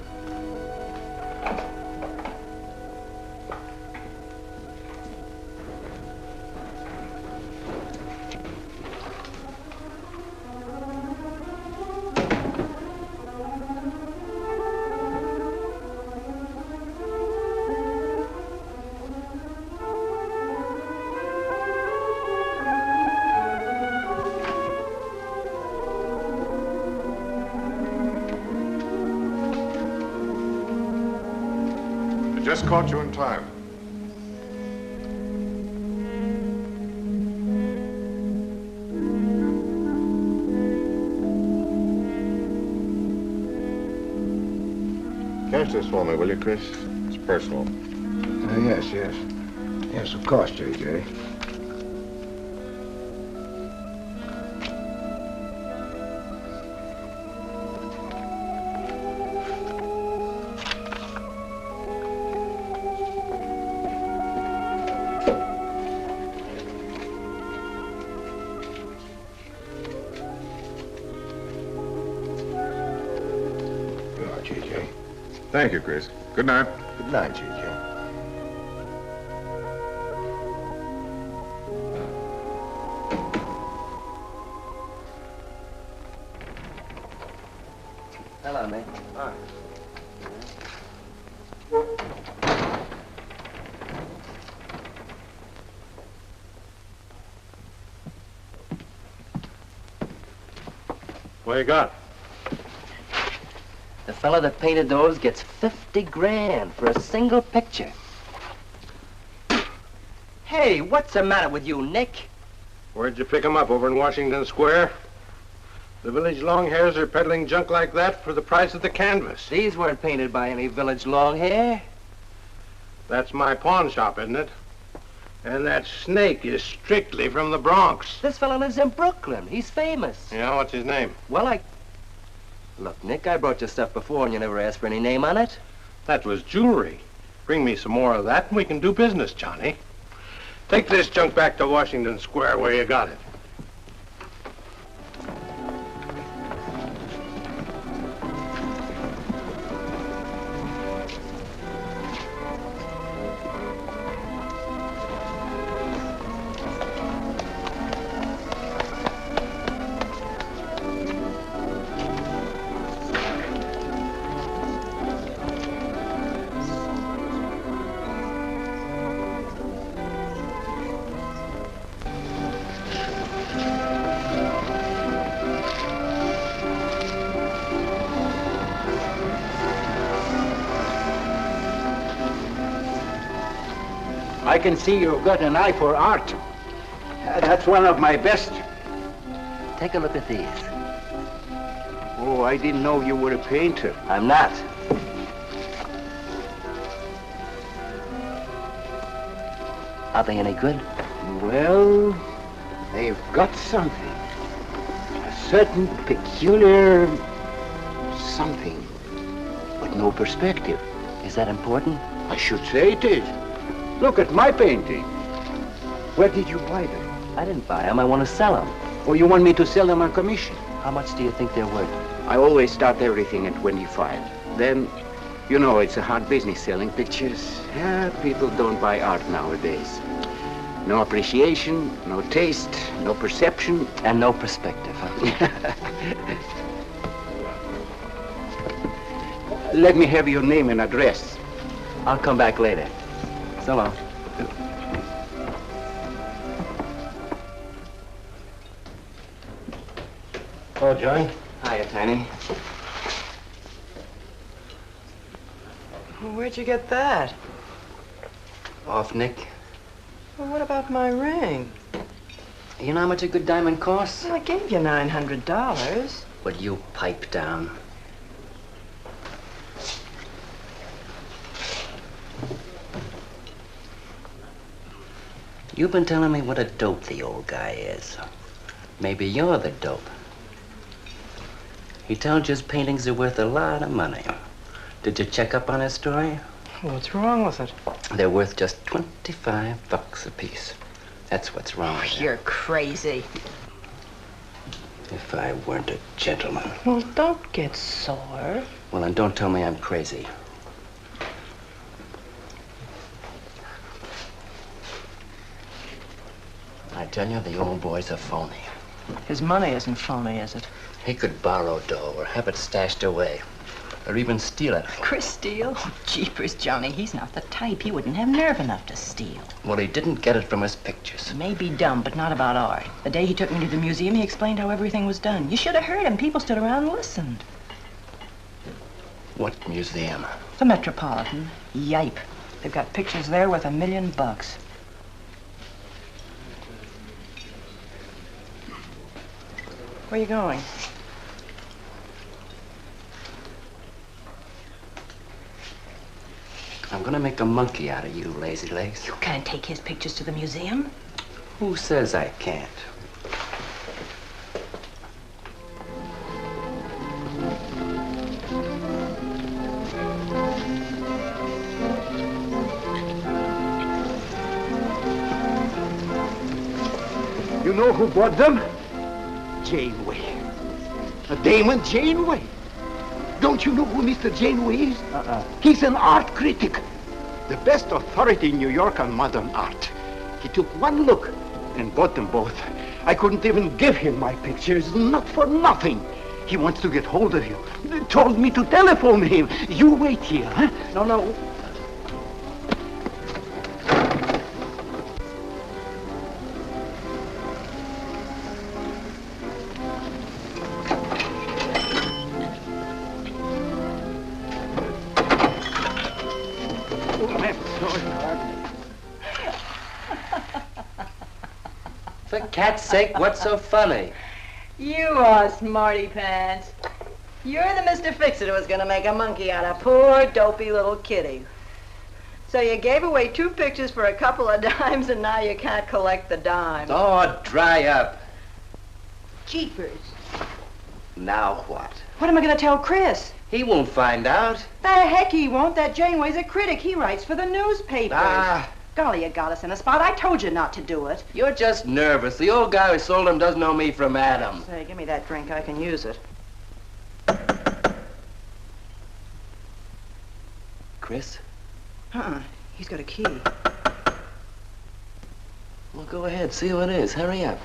Just caught you in time. Cash this for me, will you, Chris? It's personal.
Yes. Yes, of course, J.J.
Thank you, Chris. Good night.
Good night, J.J.
Hello, mate.
Hi. What you got?
The fella that painted those gets 50 grand for a single picture. Hey, what's the matter with you, Nick?
Where'd you pick 'em up? Over in Washington Square? The village long hairs are peddling junk like that for the price of the canvas.
These weren't painted by any village long hair.
That's my pawn shop, isn't it? And that snake is strictly from the Bronx.
This fella lives in Brooklyn. He's famous.
Yeah, what's his name?
Well, Look, Nick, I brought you stuff before and you never asked for any name on it.
That was jewelry. Bring me some more of that and we can do business, Johnny. Take this junk back to Washington Square where you got it.
I can see you've got an eye for art. That's one of my best.
Take a look at these.
Oh, I didn't know you were a painter.
I'm not. Are they any good?
Well, they've got something. A certain peculiar something, but no perspective.
Is that important?
I should say it is. Look at my painting. Where did you buy them?
I didn't buy them. I want to sell them.
Oh, you want me to sell them on commission?
How much do you think they're worth?
I always start everything at 25. Then, you know, it's a hard business selling pictures. Yeah, people don't buy art nowadays. No appreciation, no taste, no perception.
And no perspective, huh?
Let me have your name and address.
I'll come back later. So long.
Oh, Joan.
Hiya, Tiny.
Where'd you get that?
Off Nick.
Well, what about my ring?
You know how much a good diamond costs?
Well, I gave you $900.
Would you pipe down? You've been telling me what a dope the old guy is. Maybe you're the dope. He told you his paintings are worth a lot of money. Did you check up on his story?
What's wrong with it?
They're worth just $25 a piece. That's what's wrong with
You're crazy.
If I weren't a gentleman.
Well, don't get sore.
Well, then don't tell me I'm crazy. I tell you, the old boy's a phony.
His money isn't phony, is it?
He could borrow dough or have it stashed away. Or even steal it.
Chris steal? Oh, jeepers, Johnny, he's not the type. He wouldn't have nerve enough to steal.
Well, he didn't get it from his pictures.
He may be dumb, but not about art. The day he took me to the museum, he explained how everything was done. You should have heard him. People stood around and listened.
What museum?
The Metropolitan. Yipe. They've got pictures there worth $1 million. Where are you going?
I'm gonna make a monkey out of you, lazy legs.
You can't take his pictures to the museum.
Who says I can't?
You know who bought them? Janeway. A Damon Janeway. Don't you know who Mr. Janeway is? He's an art critic. The best authority in New York on modern art. He took one look and bought them both. I couldn't even give him my pictures, not for nothing. He wants to get hold of you. Told me to telephone him. You wait here, huh? No.
For cat's sake, what's so funny?
You are smarty pants. You're the Mr. Fix-It who was gonna make a monkey out of poor, dopey little kitty. So you gave away 2 pictures for a couple of dimes, and now you can't collect the dime.
Oh, dry up.
Jeepers.
Now what?
What am I gonna tell Chris?
He won't find out.
The heck he won't. That Janeway's a critic. He writes for the newspapers.
Ah.
Golly, you got us in a spot. I told you not to do it.
You're just nervous. The old guy who sold him doesn't know me from Adam.
Say, give me that drink. I can use it.
Chris?
He's got a key.
Well, go ahead. See who it is. Hurry up.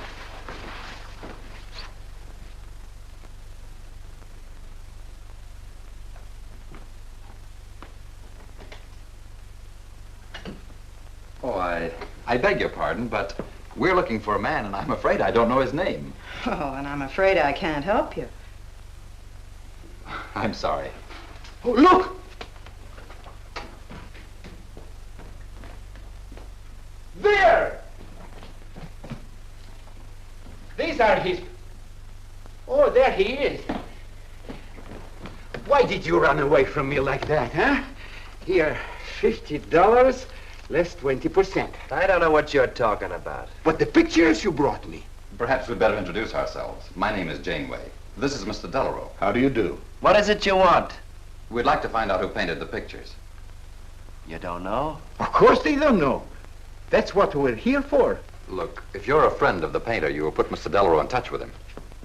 Oh, I beg your pardon, but we're looking for a man, and I'm afraid I don't know his name.
Oh, and I'm afraid I can't help you.
I'm sorry.
Oh, look! There! These are his... Oh, there he is. Why did you run away from me like that, huh? Here, $50, less 20%.
I don't know what you're talking about.
But the pictures you brought me.
Perhaps we'd better introduce ourselves. My name is Janeway. This is Mr. Delarue.
How do you do?
What is it you want?
We'd like to find out who painted the pictures.
You don't know?
Of course they don't know. That's what we're here for.
Look, if you're a friend of the painter, you will put Mr. Delarue in touch with him.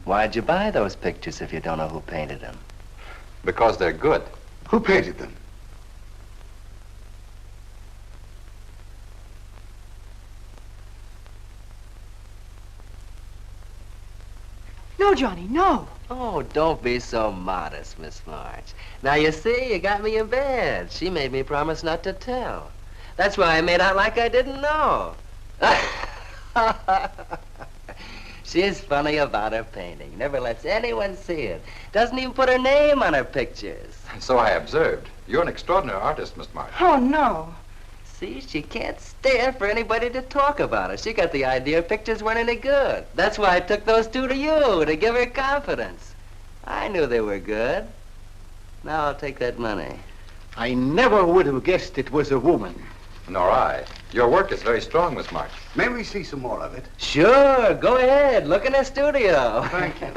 Why'd you buy those pictures if you don't know who painted them?
Because they're good.
Who painted them?
No, Johnny, no.
Oh, don't be so modest, Miss March. Now, you see, you got me in bed. She made me promise not to tell. That's why I made out like I didn't know. She's funny about her painting. Never lets anyone see it. Doesn't even put her name on her pictures.
So I observed. You're an extraordinary artist, Miss March.
Oh, no.
See, she can't stand for anybody to talk about her. She got the idea pictures weren't any good. That's why I took those two to you, to give her confidence. I knew they were good. Now I'll take that money.
I never would have guessed it was a woman.
Nor I. Your work is very strong, Miss March.
May we see some more of it?
Sure, go ahead. Look in the studio.
Thank you.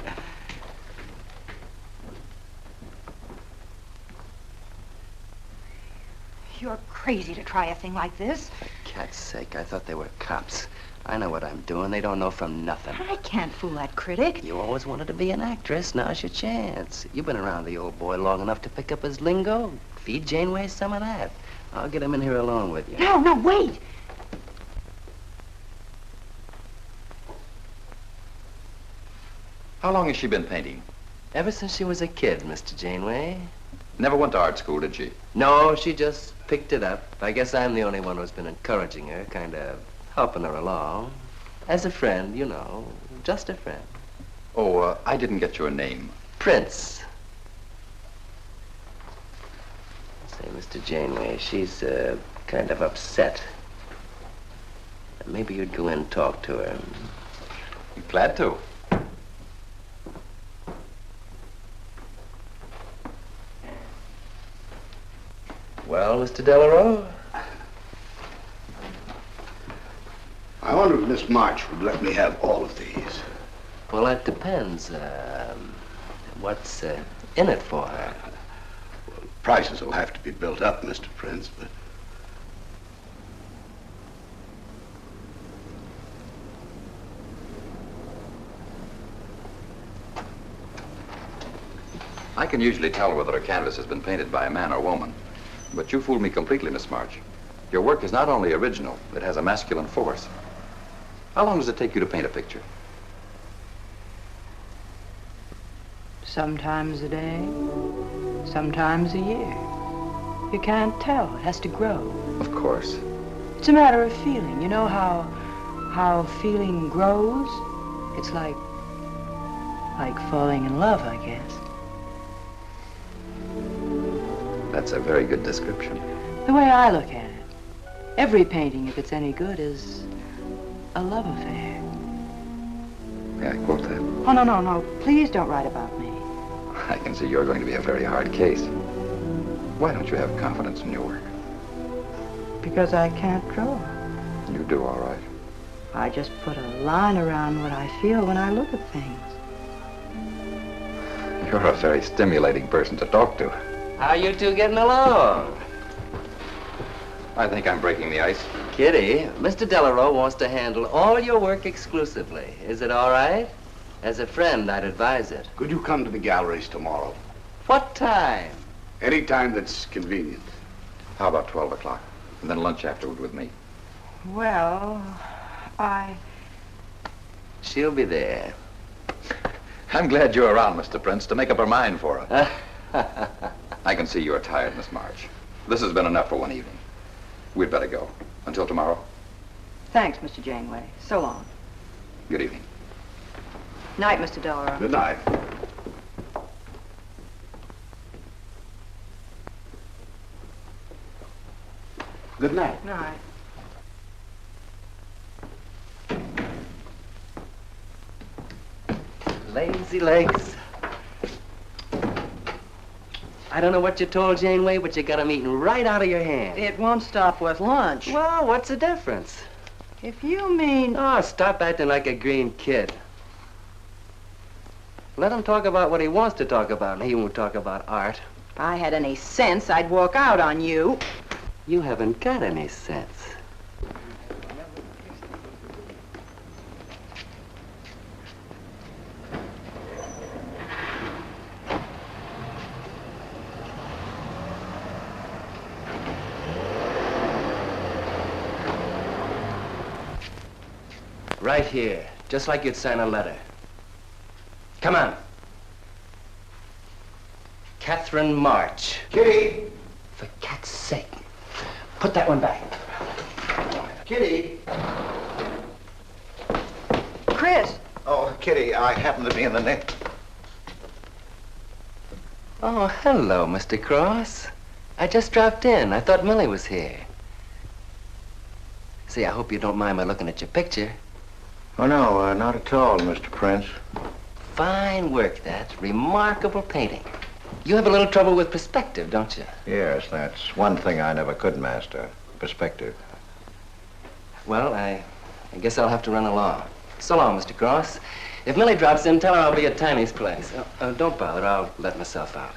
You're crazy to try a thing like this.
For cat's sake, I thought they were cops. I know what I'm doing. They don't know from nothing.
I can't fool that critic.
You always wanted to be an actress. Now's your chance. You've been around the old boy long enough to pick up his lingo. Feed Janeway some of that. I'll get him in here alone with you.
No, wait.
How long has she been painting?
Ever since she was a kid, Mr. Janeway.
Never went to art school, did she?
No, she just picked it up. I guess I'm the only one who's been encouraging her, kind of helping her along. As a friend, you know, just a friend.
Oh, I didn't get your name.
Prince. Say, Mr. Janeway, she's kind of upset. Maybe you'd go in and talk to her.
Glad to.
Well, Mr. Delarue?
I wonder if Miss March would let me have all of these.
Well, that depends. What's in it for her?
Well, prices will have to be built up, Mr. Prince, but...
I can usually tell whether a canvas has been painted by a man or woman. But you fooled me completely, Miss March. Your work is not only original, it has a masculine force. How long does it take you to paint a picture?
Sometimes a day, sometimes a year. You can't tell. It has to grow.
Of course.
It's a matter of feeling. You know how feeling grows? It's like falling in love, I guess.
That's a very good description.
The way I look at it, every painting, if it's any good, is a love affair.
May I quote that?
Oh, no. Please don't write about me.
I can see you're going to be a very hard case. Why don't you have confidence in your work?
Because I can't draw.
You do all right.
I just put a line around what I feel when I look at things.
You're a very stimulating person to talk to.
How you two getting along?
I think I'm breaking the ice.
Kitty, Mr. Delarue wants to handle all your work exclusively. Is it all right? As a friend, I'd advise it.
Could you come to the galleries tomorrow?
What time?
Any time that's convenient.
How about 12 o'clock? And then lunch afterward with me.
Well,
She'll be there.
I'm glad you're around, Mr. Prince, to make up her mind for her. I can see you're tired, Miss March. This has been enough for one evening. We'd better go. Until tomorrow.
Thanks, Mr. Janeway. So long.
Good evening.
Night, Mr. Delarue.
Good night. Good night.
Night.
Lazy legs. I don't know what you told Janeway, but you got 'em eating right out of your hand.
It won't stop with lunch.
Well, what's the difference?
If you mean...
Oh, stop acting like a green kid. Let him talk about what he wants to talk about, and he won't talk about art.
If I had any sense, I'd walk out on you.
You haven't got any sense. Right here, just like you'd sign a letter. Come on. Catherine March.
Kitty!
For cat's sake. Put that one back.
Kitty!
Chris!
Oh, Kitty, I happen to be in the nick.
Oh, hello, Mr. Cross. I just dropped in. I thought Millie was here. See, I hope you don't mind my looking at your picture.
Oh, no, not at all, Mr. Prince.
Fine work, that. Remarkable painting. You have a little trouble with perspective, don't you?
Yes, that's one thing I never could master. Perspective.
Well, I guess I'll have to run along. So long, Mr. Cross. If Millie drops in, tell her I'll be at Tiny's place. Don't bother. I'll let myself out.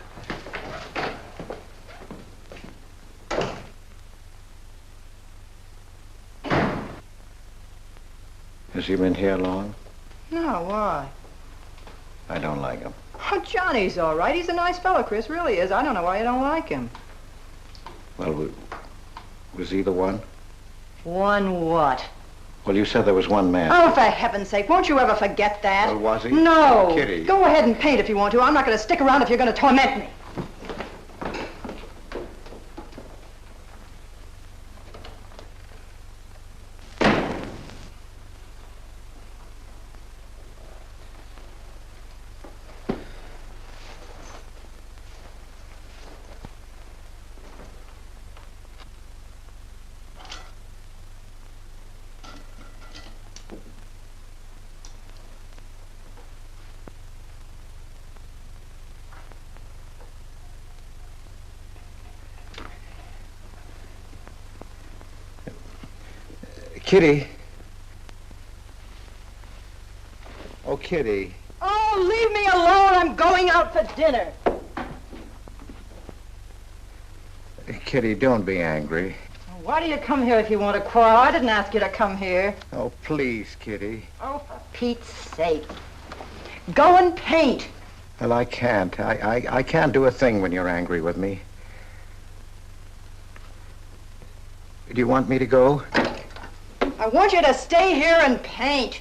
Has he been here long?
No, why?
I don't like him.
Oh, Johnny's all right. He's a nice fellow, Chris, really is. I don't know why you don't like him.
Well, was he the one?
One what?
Well, you said there was one man.
Oh, for heaven's sake, won't you ever forget that?
Well, was he?
No.
Kitty.
Go ahead and paint if you want to. I'm not going to stick around if you're going to torment me.
Kitty. Oh, Kitty.
Oh, leave me alone. I'm going out for dinner.
Kitty, don't be angry.
Why do you come here if you want to quarrel? I didn't ask you to come here.
Oh, please, Kitty.
Oh, for Pete's sake. Go and paint.
Well, I can't. I can't do a thing when you're angry with me. Do you want me to go?
I want you to stay here and paint.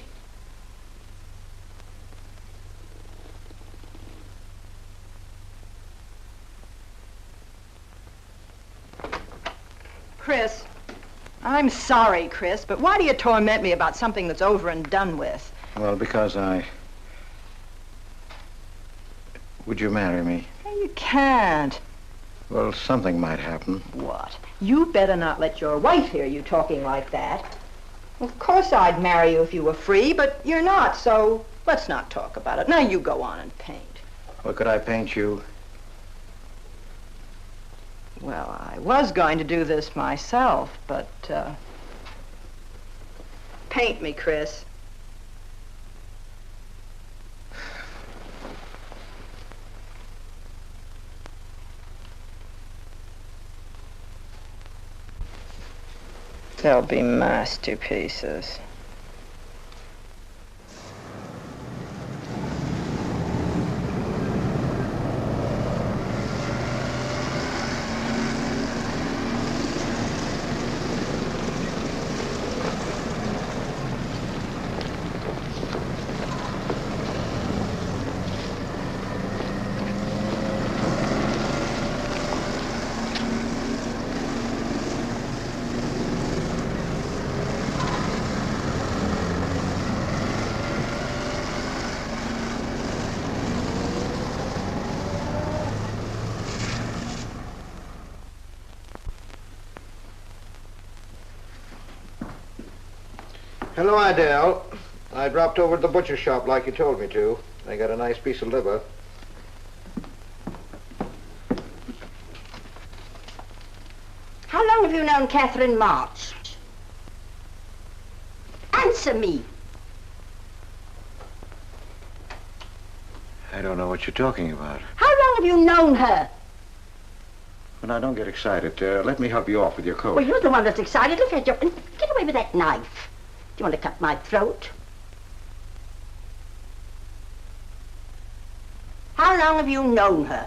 Chris, I'm sorry, Chris, but why do you torment me about something that's over and done with?
Well, because Would you marry me?
You can't.
Well, something might happen.
What? You better not let your wife hear you talking like that. Of course I'd marry you if you were free, but you're not, so let's not talk about it. Now you go on and paint.
Well, could I paint you?
Well, I was going to do this myself, but, paint me, Chris. They'll be masterpieces.
Hello, Adele. I dropped over to the butcher shop like you told me to. They got a nice piece of liver.
How long have you known Catherine March? Answer me.
I don't know what you're talking about.
How long have you known her?
Well, now, don't get excited. Let me help you off with your coat.
Well, you're the one that's excited. Look at you. Get away with that knife. Do you want to cut my throat? How long have you known her?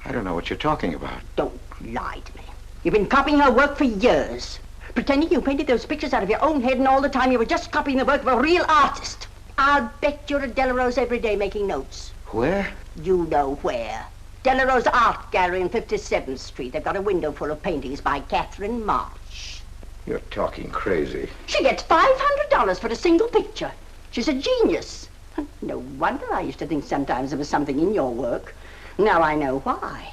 I don't know what you're talking about.
Don't lie to me. You've been copying her work for years. Pretending you painted those pictures out of your own head, and all the time you were just copying the work of a real artist. I'll bet you're at Delarose every day making notes.
Where?
You know where. Delarose Art Gallery on 57th Street. They've got a window full of paintings by Catherine March.
You're talking crazy.
She gets $500 for a single picture. She's a genius. No wonder I used to think sometimes there was something in your work. Now I know why.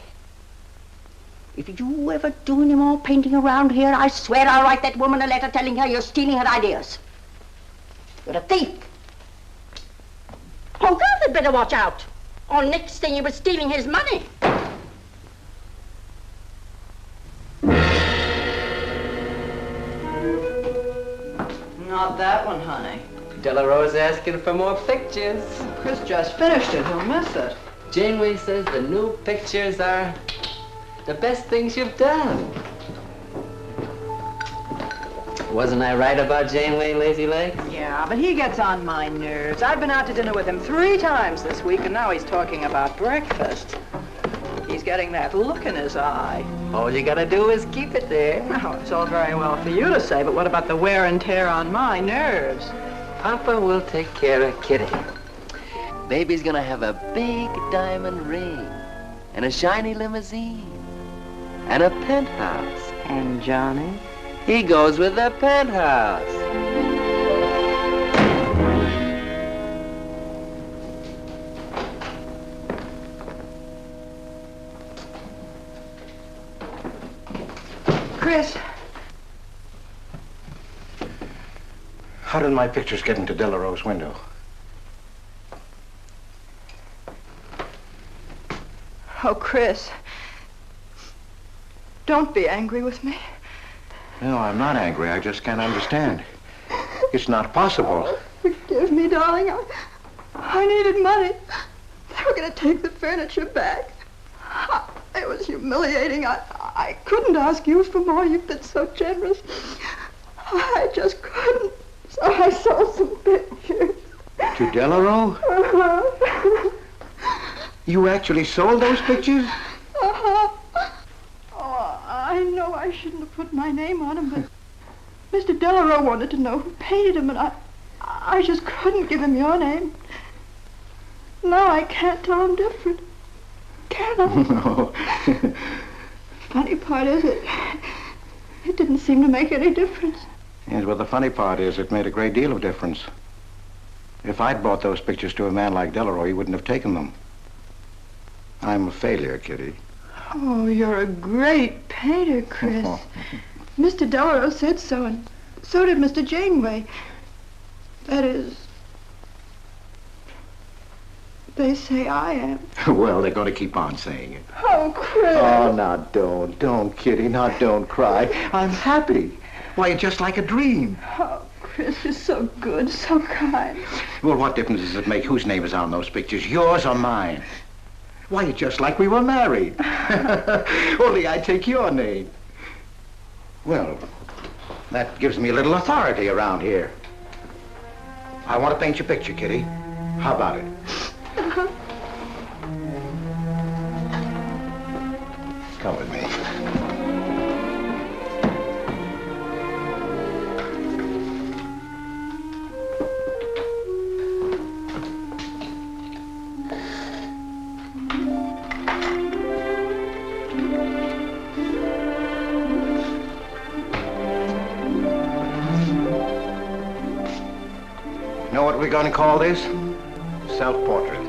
If you ever do any more painting around here, I swear I'll write that woman a letter telling her you're stealing her ideas. You're a thief. Oh, God, they'd better watch out. Or next thing you were stealing his money.
Not that one, honey.
Delarose asking for more pictures.
Chris just finished it. He'll miss it.
Janeway says the new pictures are the best things you've done. Wasn't I right about Janeway, Lazy Legs?
Yeah, but he gets on my nerves. I've been out to dinner with him 3 times this week, and now he's talking about breakfast. He's getting that look in his eye.
All you gotta do is keep it there.
Oh, it's all very well for you to say, but what about the wear and tear on my nerves?
Papa will take care of Kitty. Baby's gonna have a big diamond ring, and a shiny limousine, and a penthouse.
And Johnny?
He goes with the penthouse.
Chris.
How did my pictures get into Delarose's window?
Oh, Chris. Don't be angry with me.
No, I'm not angry. I just can't understand. It's not possible.
Forgive me, darling. I needed money. They were going to take the furniture back. It was humiliating. I couldn't ask you for more. You've been so generous. I just couldn't. So I sold some pictures.
To Delarose?
Uh-huh.
You actually sold those pictures?
Uh-huh. Oh, I know I shouldn't have put my name on them, but Mr. Delarose wanted to know who painted him, and I just couldn't give him your name. Now I can't tell him different. Can I?
No.
Funny part is it didn't seem to make any difference.
Yes, well, the funny part is it made a great deal of difference. If I'd bought those pictures to a man like Delarose, he wouldn't have taken them. I'm a failure, Kitty.
Oh, you're a great painter, Chris. Mr. Delarose said so, and so did Mr. Janeway. That is, they say I am.
Well, they're going to keep on saying it.
Oh, Chris.
Oh, now don't, Kitty. Now don't cry. I'm happy. Why, you're just like a dream.
Oh, Chris, you're so good, so kind.
Well, what difference does it make whose name is on those pictures, yours or mine? Why, you're just like we were married. Only I take your name. Well, that gives me a little authority around here. I want to paint your picture, Kitty. How about it? Come with me. Know what we're going to call this? Self-portrait.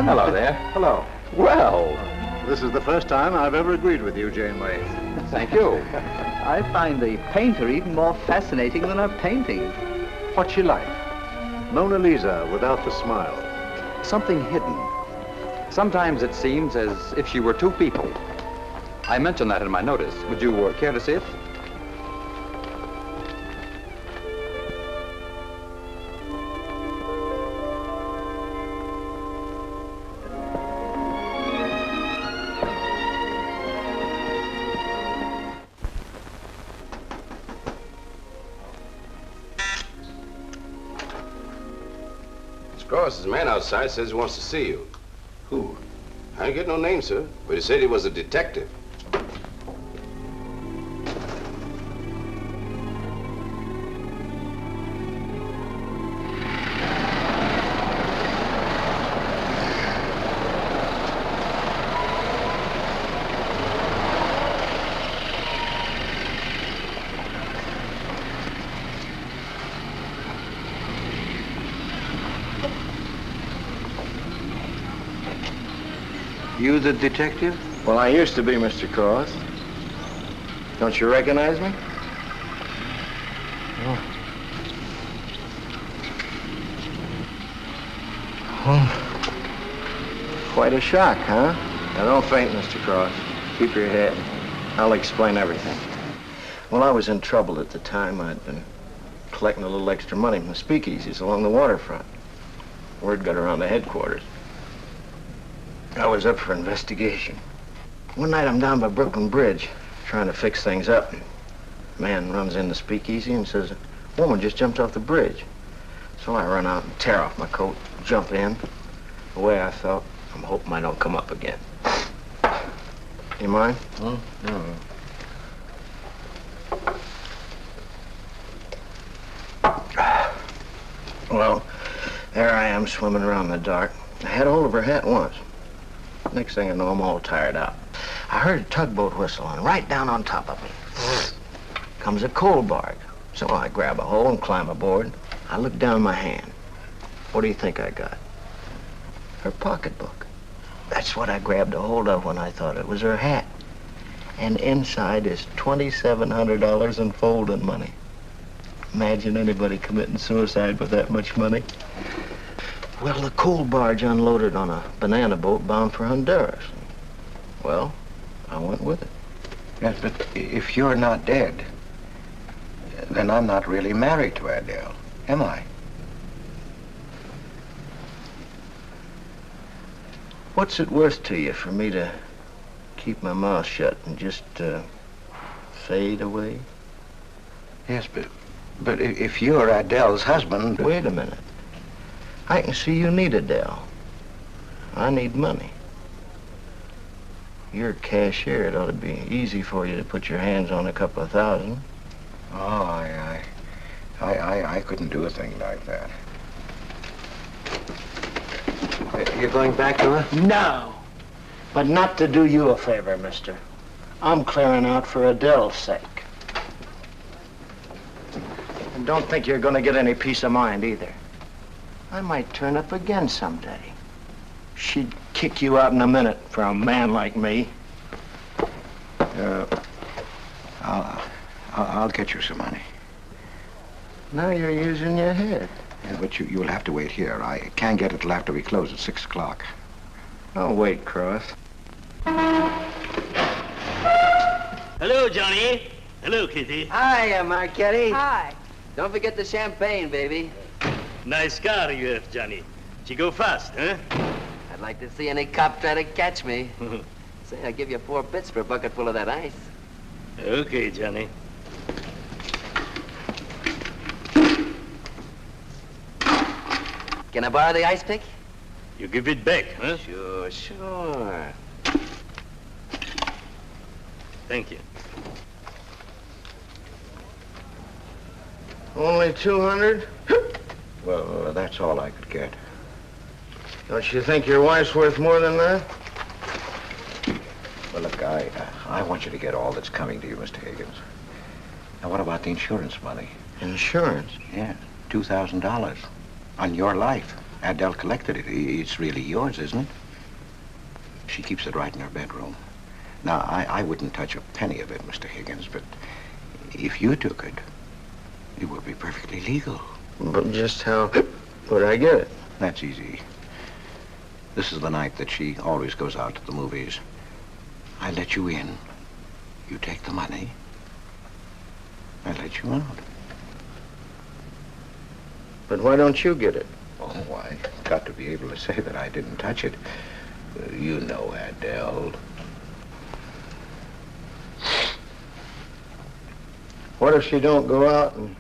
Joan.
Hello there.
Hello.
Well.
This is the first time I've ever agreed with you, Janeway.
Thank you.
I find the painter even more fascinating than her painting.
What's she like? Mona Lisa without the smile.
Something hidden. Sometimes it seems as if she were two people. I mentioned that in my notice. Would you care to see it?
There's a man outside says he wants to see you.
Who?
I didn't get no name, sir, but he said he was a detective.
You the detective?
Well, I used to be, Mr. Cross. Don't you recognize me? Oh. Oh. Quite a shock, huh? Now, don't faint, Mr. Cross. Keep your head. I'll explain everything. Well, I was in trouble at the time. I'd been collecting a little extra money from the speakeasies along the waterfront. Word got around to headquarters. I was up for investigation. One night I'm down by Brooklyn Bridge, trying to fix things up. A man runs in the speakeasy and says, a woman just jumped off the bridge. So I run out and tear off my coat, jump in. The way I felt, I'm hoping I don't come up again. You mind? No. Well, there I am swimming around in the dark. I had hold of her hat once. Next thing I know, I'm all tired out. I heard a tugboat whistle, and right down on top of me comes a coal barge. So I grab a hole and climb aboard. I look down my hand. What do you think I got? Her pocketbook. That's what I grabbed a hold of when I thought it was her hat. And inside is $2,700 in folding money. Imagine anybody committing suicide with that much money. Well, the coal barge unloaded on a banana boat bound for Honduras. Well, I went with it.
Yes, but if you're not dead, then I'm not really married to Adele, am I?
What's it worth to you for me to keep my mouth shut and just fade away?
Yes, but if you're Adele's husband...
Wait a minute. I can see you need Adele. I need money. You're a cashier. It ought to be easy for you to put your hands on a couple of thousand.
Oh, I couldn't do a thing like that. You're going back to her?
No. But not to do you a favor, mister. I'm clearing out for Adele's sake. And don't think you're going to get any peace of mind either. I might turn up again someday. She'd kick you out in a minute for a man like me.
I'll get you some money.
Now you're using your head.
Yeah, but you'll have to wait here. I can't get it till after we close at 6 o'clock.
I'll wait, Cross.
Hello, Johnny. Hello, Kitty.
Hi, Marquetti.
Hi.
Don't forget the champagne, baby.
Nice car you have, Johnny. She go fast, huh?
I'd like to see any cop try to catch me. Say, I'll give you 4 bits for a bucket full of that ice.
Okay, Johnny.
Can I borrow the ice pick?
You give it back, huh?
Sure.
Thank you.
Only 200?
Well, that's all I could get.
Don't you think your wife's worth more than that?
Well, look, I want you to get all that's coming to you, Mr. Higgins. Now, what about the insurance money?
Insurance?
Yeah, $2,000 on your life. Adele collected it. It's really yours, isn't it? She keeps it right in her bedroom. Now, I wouldn't touch a penny of it, Mr. Higgins, but if you took it, it would be perfectly legal.
But just how would I get it?
That's easy. This is the night that she always goes out to the movies. I let you in. You take the money. I let you out.
But why don't you get it?
Oh, I got to be able to say that I didn't touch it. You know, Adele.
What if she don't go out and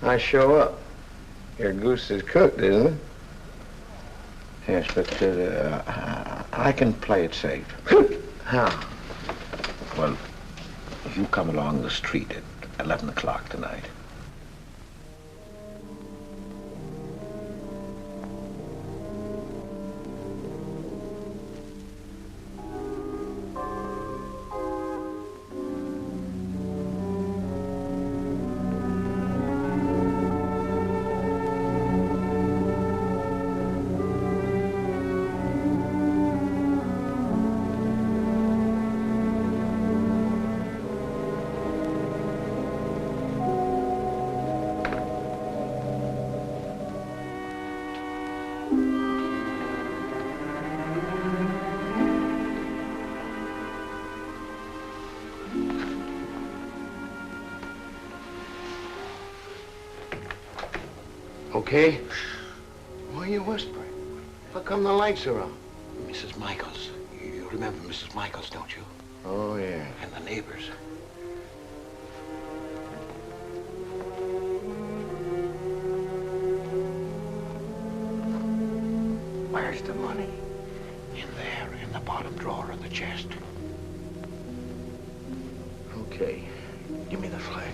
I show up? Your goose is cooked, isn't it?
Yes, but I can play it safe.
How?
Well, you come along the street at 11 o'clock tonight.
Okay?
Why are you whispering? How come the lights are on? Mrs. Michaels. You remember Mrs. Michaels, don't you?
Oh, yeah.
And the neighbors. Where's the money? In there, in the bottom drawer of the chest.
Okay. Give me the flash.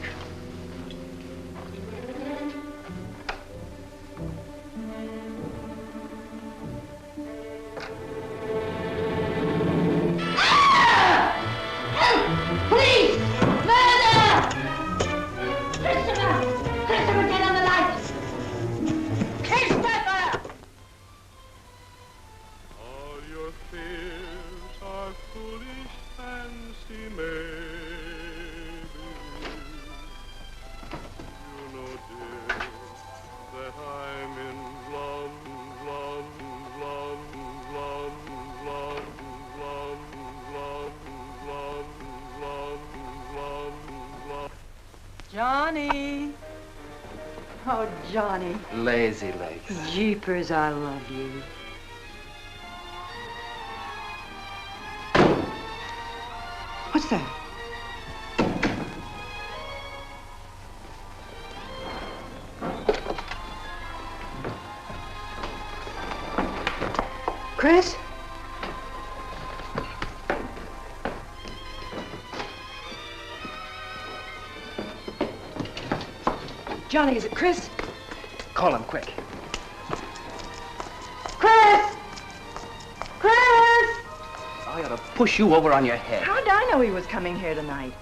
Johnny. Oh, Johnny.
Lazy legs.
Jeepers, I love you. What's that? Chris? Johnny, is it Chris?
Call him quick.
Chris! Chris!
I ought to push you over on your head.
How'd I know he was coming here tonight?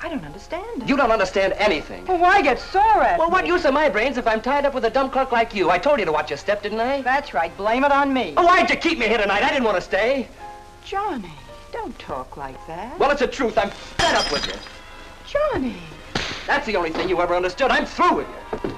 I don't understand it.
You don't understand anything.
Well, why get sore at
Well,
me?
what use are my brains if I'm tied up with a dumb clerk like you? I told you to watch your step, didn't I?
That's right. Blame it on me.
Oh, why'd you keep me here tonight? I didn't want to stay.
Johnny, don't talk like that.
Well, it's the truth. I'm fed up with you.
Johnny.
That's the only thing you ever understood. I'm through with you.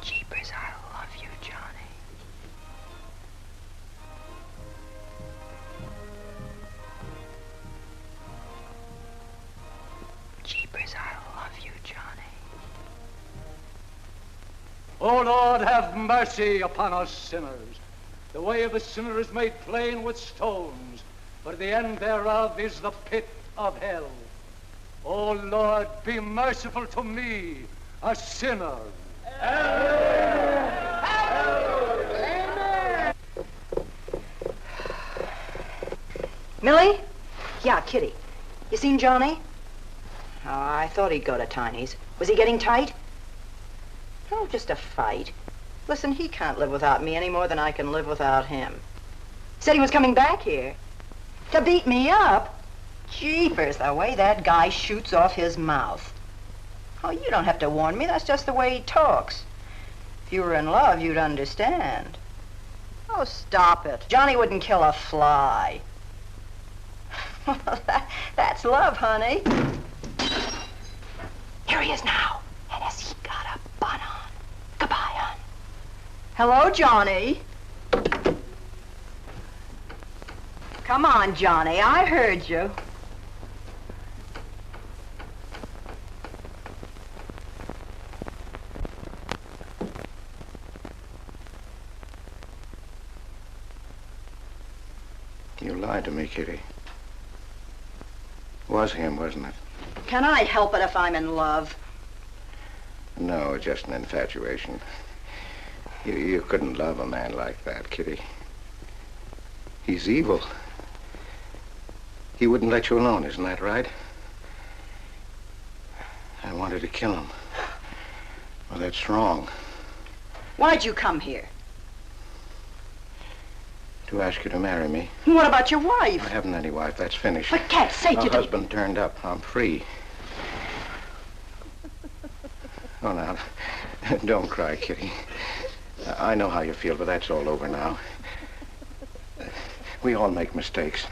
Jeepers, I love you, Johnny. Jeepers, I love you, Johnny.
O Lord, have mercy upon us sinners. The way of the sinner is made plain with stones, but the end thereof is the pit of hell. O Lord, be merciful to me, a sinner.
Millie? Yeah, Kitty. You seen Johnny? Oh, I thought he'd go to Tiny's. Was he getting tight? Oh, just a fight. Listen, he can't live without me any more than I can live without him. Said he was coming back here. To beat me up? Jeepers, the way that guy shoots off his mouth. Oh, you don't have to warn me. That's just the way he talks. If you were in love, you'd understand. Oh, stop it. Johnny wouldn't kill a fly. That's love, honey. Here he is now. And has he got a bun on? Goodbye, hon. Hello, Johnny. Come on, Johnny. I heard you.
You lied to me, Kitty. It was him, wasn't it?
Can I help it if I'm in love?
No, just an infatuation. You couldn't love a man like that, Kitty. He's evil. He wouldn't let you alone, isn't that right? I wanted to kill him. Well, that's wrong.
Why'd you come here?
To ask you to marry me.
What about your wife?
I haven't any wife. That's finished.
For cat's sake,
My
you don't...
husband turned up. I'm free. Oh, now, don't cry, Kitty. I know how you feel, but that's all over now. We all make mistakes.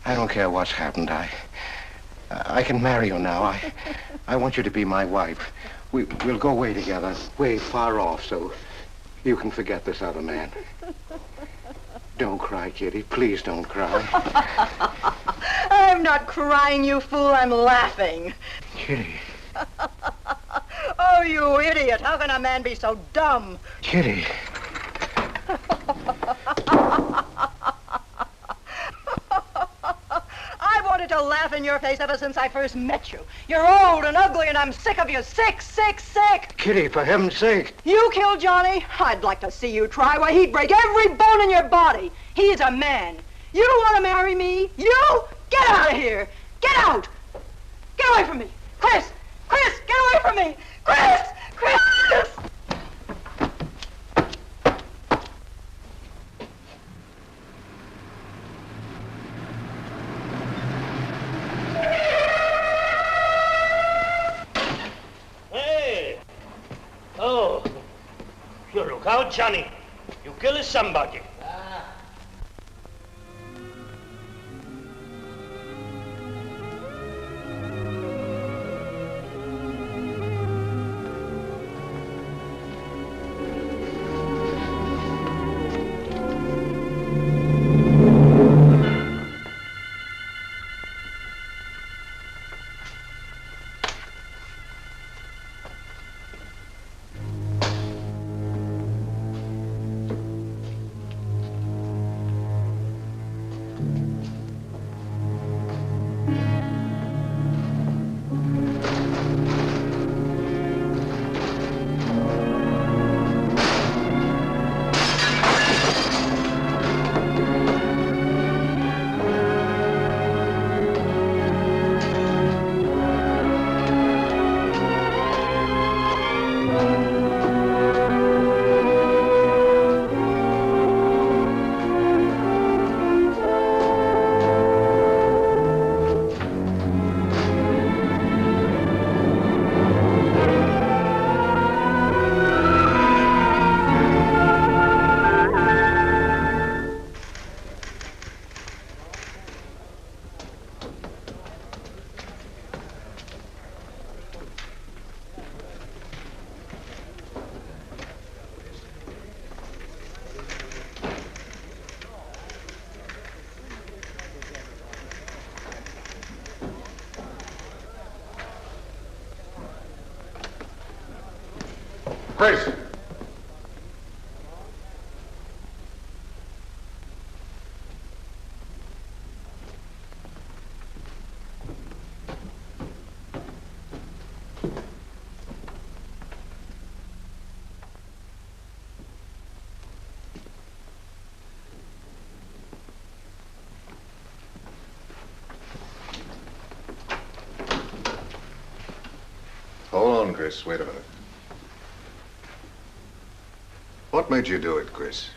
I don't care what's happened. I can marry you now. I want you to be my wife. We'll go away together, way far off, so you can forget this other man. Don't cry, Kitty. Please don't cry.
I'm not crying, you fool. I'm laughing.
Kitty.
Oh, you idiot. How can a man be so dumb?
Kitty.
I wanted to laugh in your face ever since I first met you. You're old and ugly, and I'm sick of you. Sick, sick, sick.
Kitty, for heaven's sake.
You killed Johnny? I'd like to see you try. Why, he'd break every bone in your body. He's a man. You don't want to marry me? You? Get out of here. Get out. Get away from me. Chris! Chris, get away from me. Chris! Chris!
Hey! Oh, you look out, Johnny. You kill somebody.
Chris. Hold on, Chris. Wait a minute. What made you do it, Chris?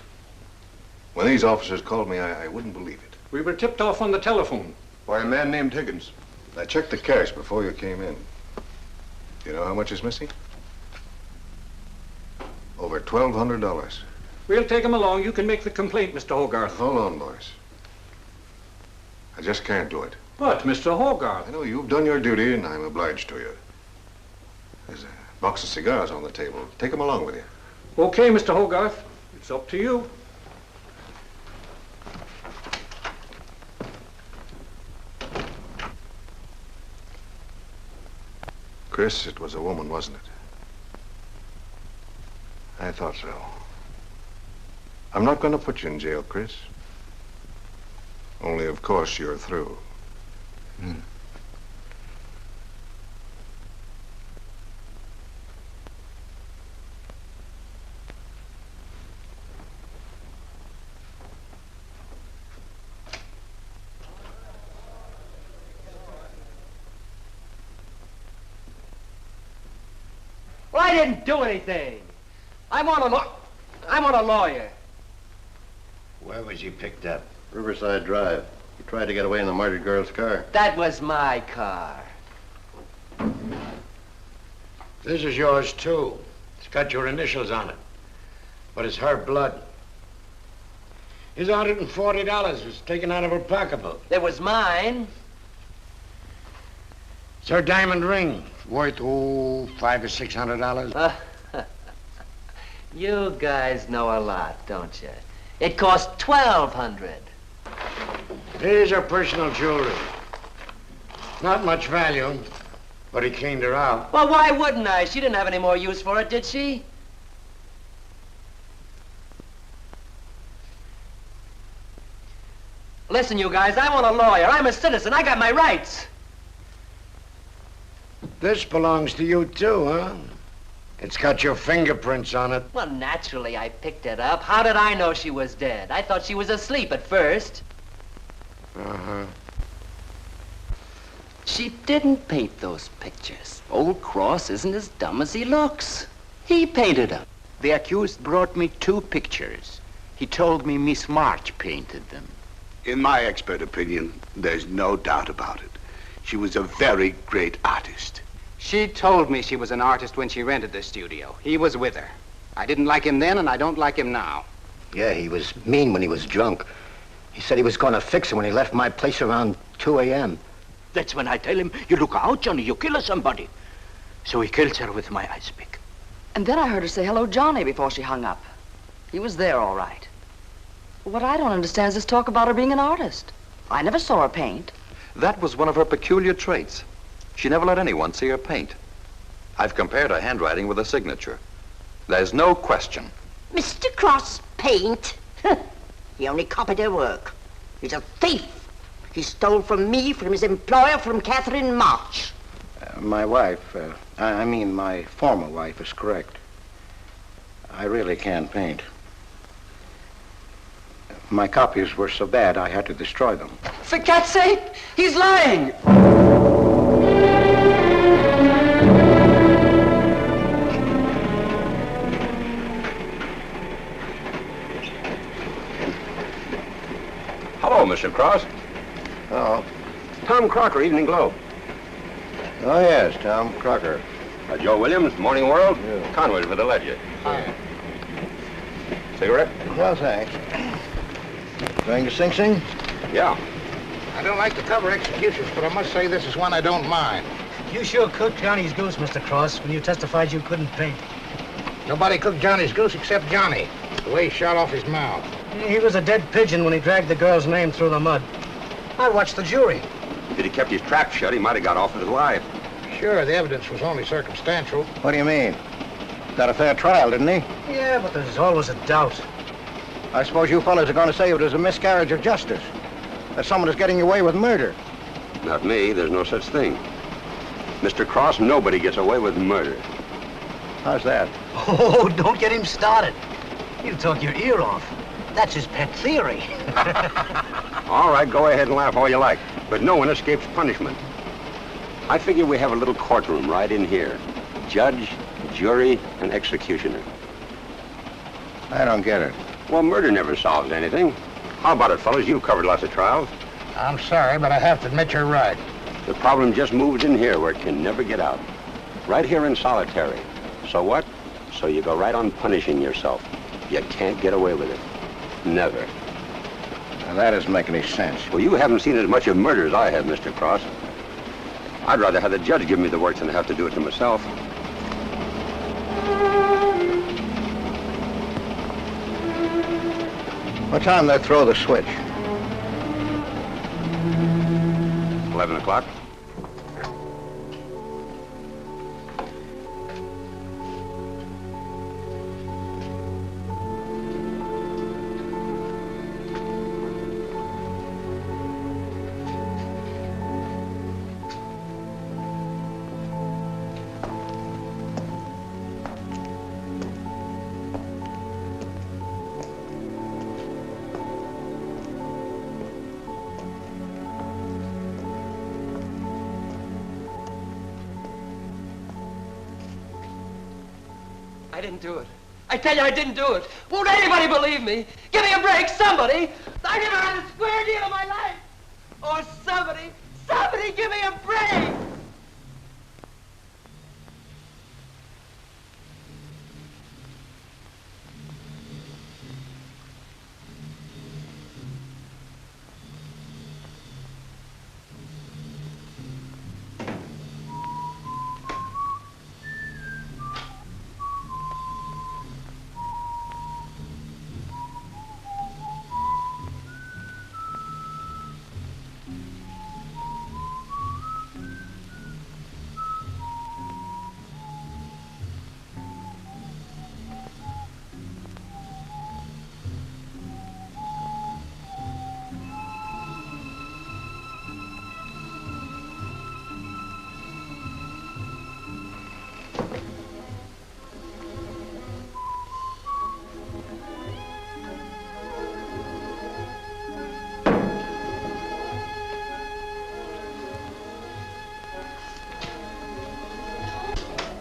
When these officers called me, I wouldn't believe it.
We were tipped off on the telephone.
By a man named Higgins. I checked the cash before you came in. Do you know how much is missing? Over $1,200.
We'll take him along. You can make the complaint, Mr. Hogarth.
Hold on, boys. I just can't do it.
But, Mr. Hogarth...
I know you've done your duty, and I'm obliged to you. There's a box of cigars on the table. Take them along with you.
Okay, Mr. Hogarth. It's up to you.
Chris, it was a woman, wasn't it? I thought so. I'm not going to put you in jail, Chris. Only, of course, you're through.
Well, I didn't do anything. I want a lawyer.
Where was he picked up? Riverside Drive. He tried to get away in the murdered girl's car.
That was my car.
This is yours, too. It's got your initials on it. But it's her blood. His $140 was taken out of her pocketbook.
It was mine.
It's her diamond ring. Worth, $500 or $600.
You guys know a lot, don't you? It cost $1,200.
Here's her personal jewelry. Not much value, but he cleaned her out.
Well, why wouldn't I? She didn't have any more use for it, did she? Listen, you guys, I want a lawyer. I'm a citizen. I got my rights.
This belongs to you, too, huh? It's got your fingerprints on it.
Well, naturally, I picked it up. How did I know she was dead? I thought she was asleep at first.
Uh-huh.
She didn't paint those pictures. Old Cross isn't as dumb as he looks. He painted them.
The accused brought me 2 pictures. He told me Miss March painted them.
In my expert opinion, there's no doubt about it. She was a very great artist.
She told me she was an artist when she rented the studio. He was with her. I didn't like him then, and I don't like him now.
Yeah, he was mean when he was drunk. He said he was going to fix her when he left my place around 2 a.m.
That's when I tell him, you look out, Johnny, you kill somebody. So he kills her with my ice pick.
And then I heard her say hello, Johnny, before she hung up. He was there, all right. What I don't understand is this talk about her being an artist. I never saw her paint.
That was one of her peculiar traits. She never let anyone see her paint. I've compared her handwriting with a signature. There's no question.
Mr. Cross paint? He only copied her work. He's a thief. He stole from me, from his employer, from Catherine March.
My wife, I mean my former wife, is correct. I really can't paint. My copies were so bad I had to destroy them.
For God's sake, he's lying!
Hello, Mr. Cross.
Oh.
Tom Crocker, Evening Globe.
Oh, yes, Tom Crocker.
Joe Williams, Morning World.
Yeah.
Conway for the Ledger. Cigarette?
No, thanks. Going to Sing Sing?
Yeah.
I don't like to cover executions, but I must say this is one I don't mind.
You sure cooked Johnny's goose, Mr. Cross, when you testified you couldn't paint.
Nobody cooked Johnny's goose except Johnny. The way he shot off his mouth.
He was a dead pigeon when he dragged the girl's name through the mud. I watched the jury.
If he'd kept his trap shut, he might have got off with his life.
Sure, the evidence was only circumstantial. What do you mean? Got a fair trial, didn't he?
Yeah, but there's always a doubt.
I suppose you fellas are going to say it was a miscarriage of justice. That someone is getting away with murder.
Not me. There's no such thing. Mr. Cross, nobody gets away with murder.
How's that?
Oh, don't get him started. He'll talk your ear off. That's his pet theory.
All right, go ahead and laugh all you like, but no one escapes punishment. I figure we have a little courtroom right in here. Judge, jury, and executioner.
I don't get it.
Well, murder never solves anything. How about it, fellas? You've covered lots of trials.
I'm sorry, but I have to admit you're right.
The problem just moved in here where it can never get out. Right here in solitary. So what? So you go right on punishing yourself. You can't get away with it. Never.
Now, that doesn't make any sense.
Well, you haven't seen as much of murder as I have, Mr. Cross. I'd rather have the judge give me the work than have to do it to myself.
What time they throw the switch?
11 o'clock.
I didn't do it. I tell you, I didn't do it. Won't anybody believe me? Give me a break, somebody. I never had a square deal in my life. Or somebody give me a break.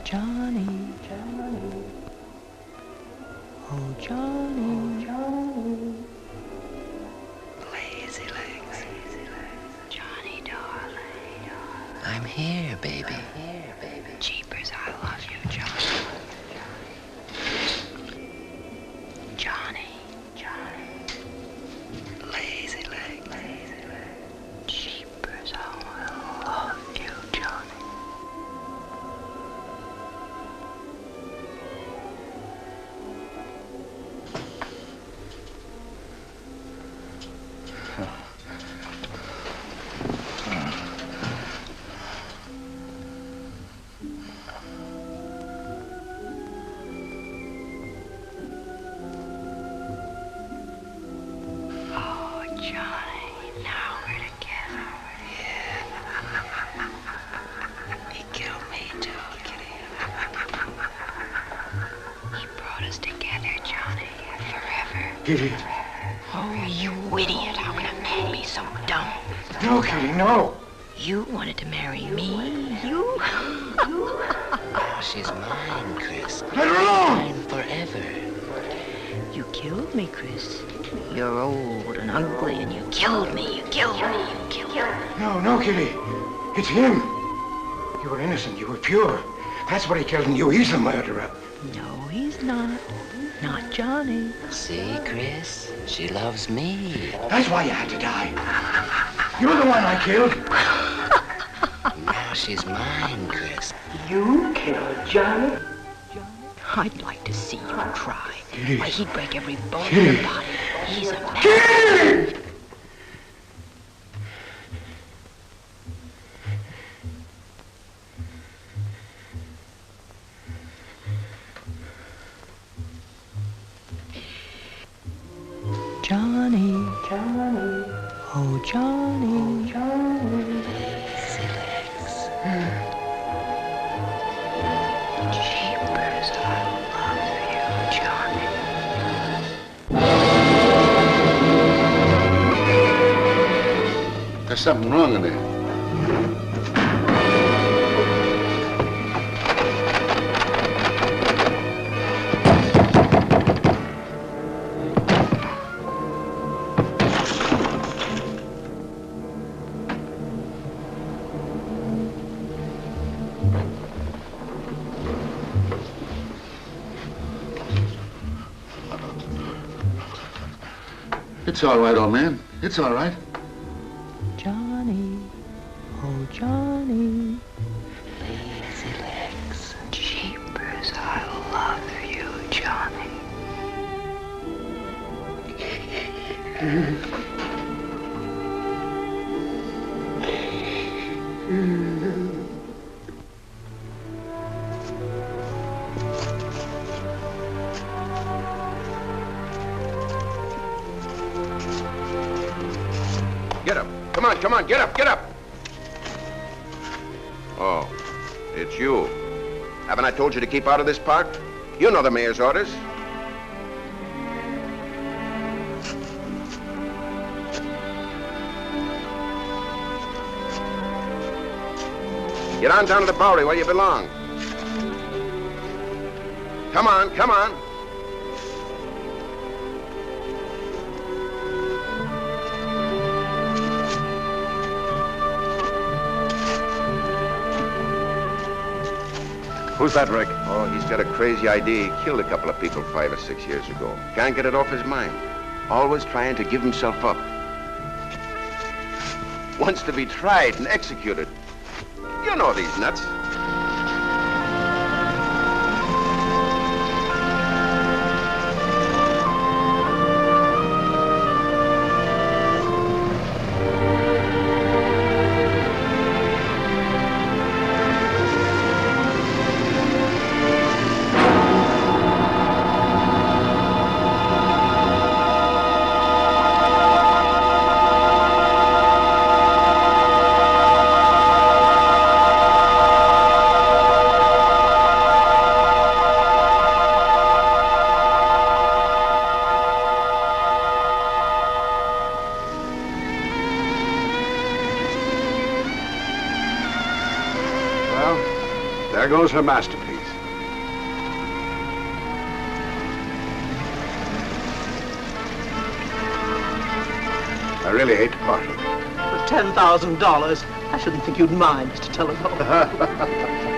Johnny, Johnny, oh Johnny, Johnny,
Lazy legs. Johnny, darling. I'm here, baby. Jeepers, I love you, Johnny. Johnny, Johnny. Lazy legs. Jeepers, I love you, Johnny.
Idiot.
Oh, you idiot. How can a man be so dumb?
No, Kitty, no.
You wanted to marry me. You?
Oh, she's mine, Chris.
Let her alone!
Mine forever.
You killed me, Chris. You're old and ugly, and you killed me. You killed me. You killed me.
No, Kitty. It's him. You were innocent. You were pure. That's what he killed in you. He's the murderer.
No, he's not. Not Johnny.
See, Chris? She loves me.
That's why you had to die. You're the one I killed.
Now she's mine, Chris.
You killed Johnny?
I'd like to see you try.
Kitty.
Why, he'd break every bone in
Kitty.
your body. He's a man.
Kitty!
Johnny, Johnny, oh Johnny, Johnny.
Jeepers, I love you, Johnny.
There's something wrong in there. It's all right, old man. It's all right.
Johnny, oh Johnny.
Lazy legs. Jeepers, I love you, Johnny.
Get up. Come on, get up, get up. Oh, it's you. Haven't I told you to keep out of this park? You know the mayor's orders. Get on down to the Bowery where you belong. Come on, come on.
Who's that, Rick?
Oh, he's got a crazy idea. He killed a couple of people 5 or 6 years ago. Can't get it off his mind. Always trying to give himself up. Wants to be tried and executed. You know these nuts.
There goes her masterpiece. I really hate to part with it.
For $10,000, I shouldn't think you'd mind, Mr. Telephone.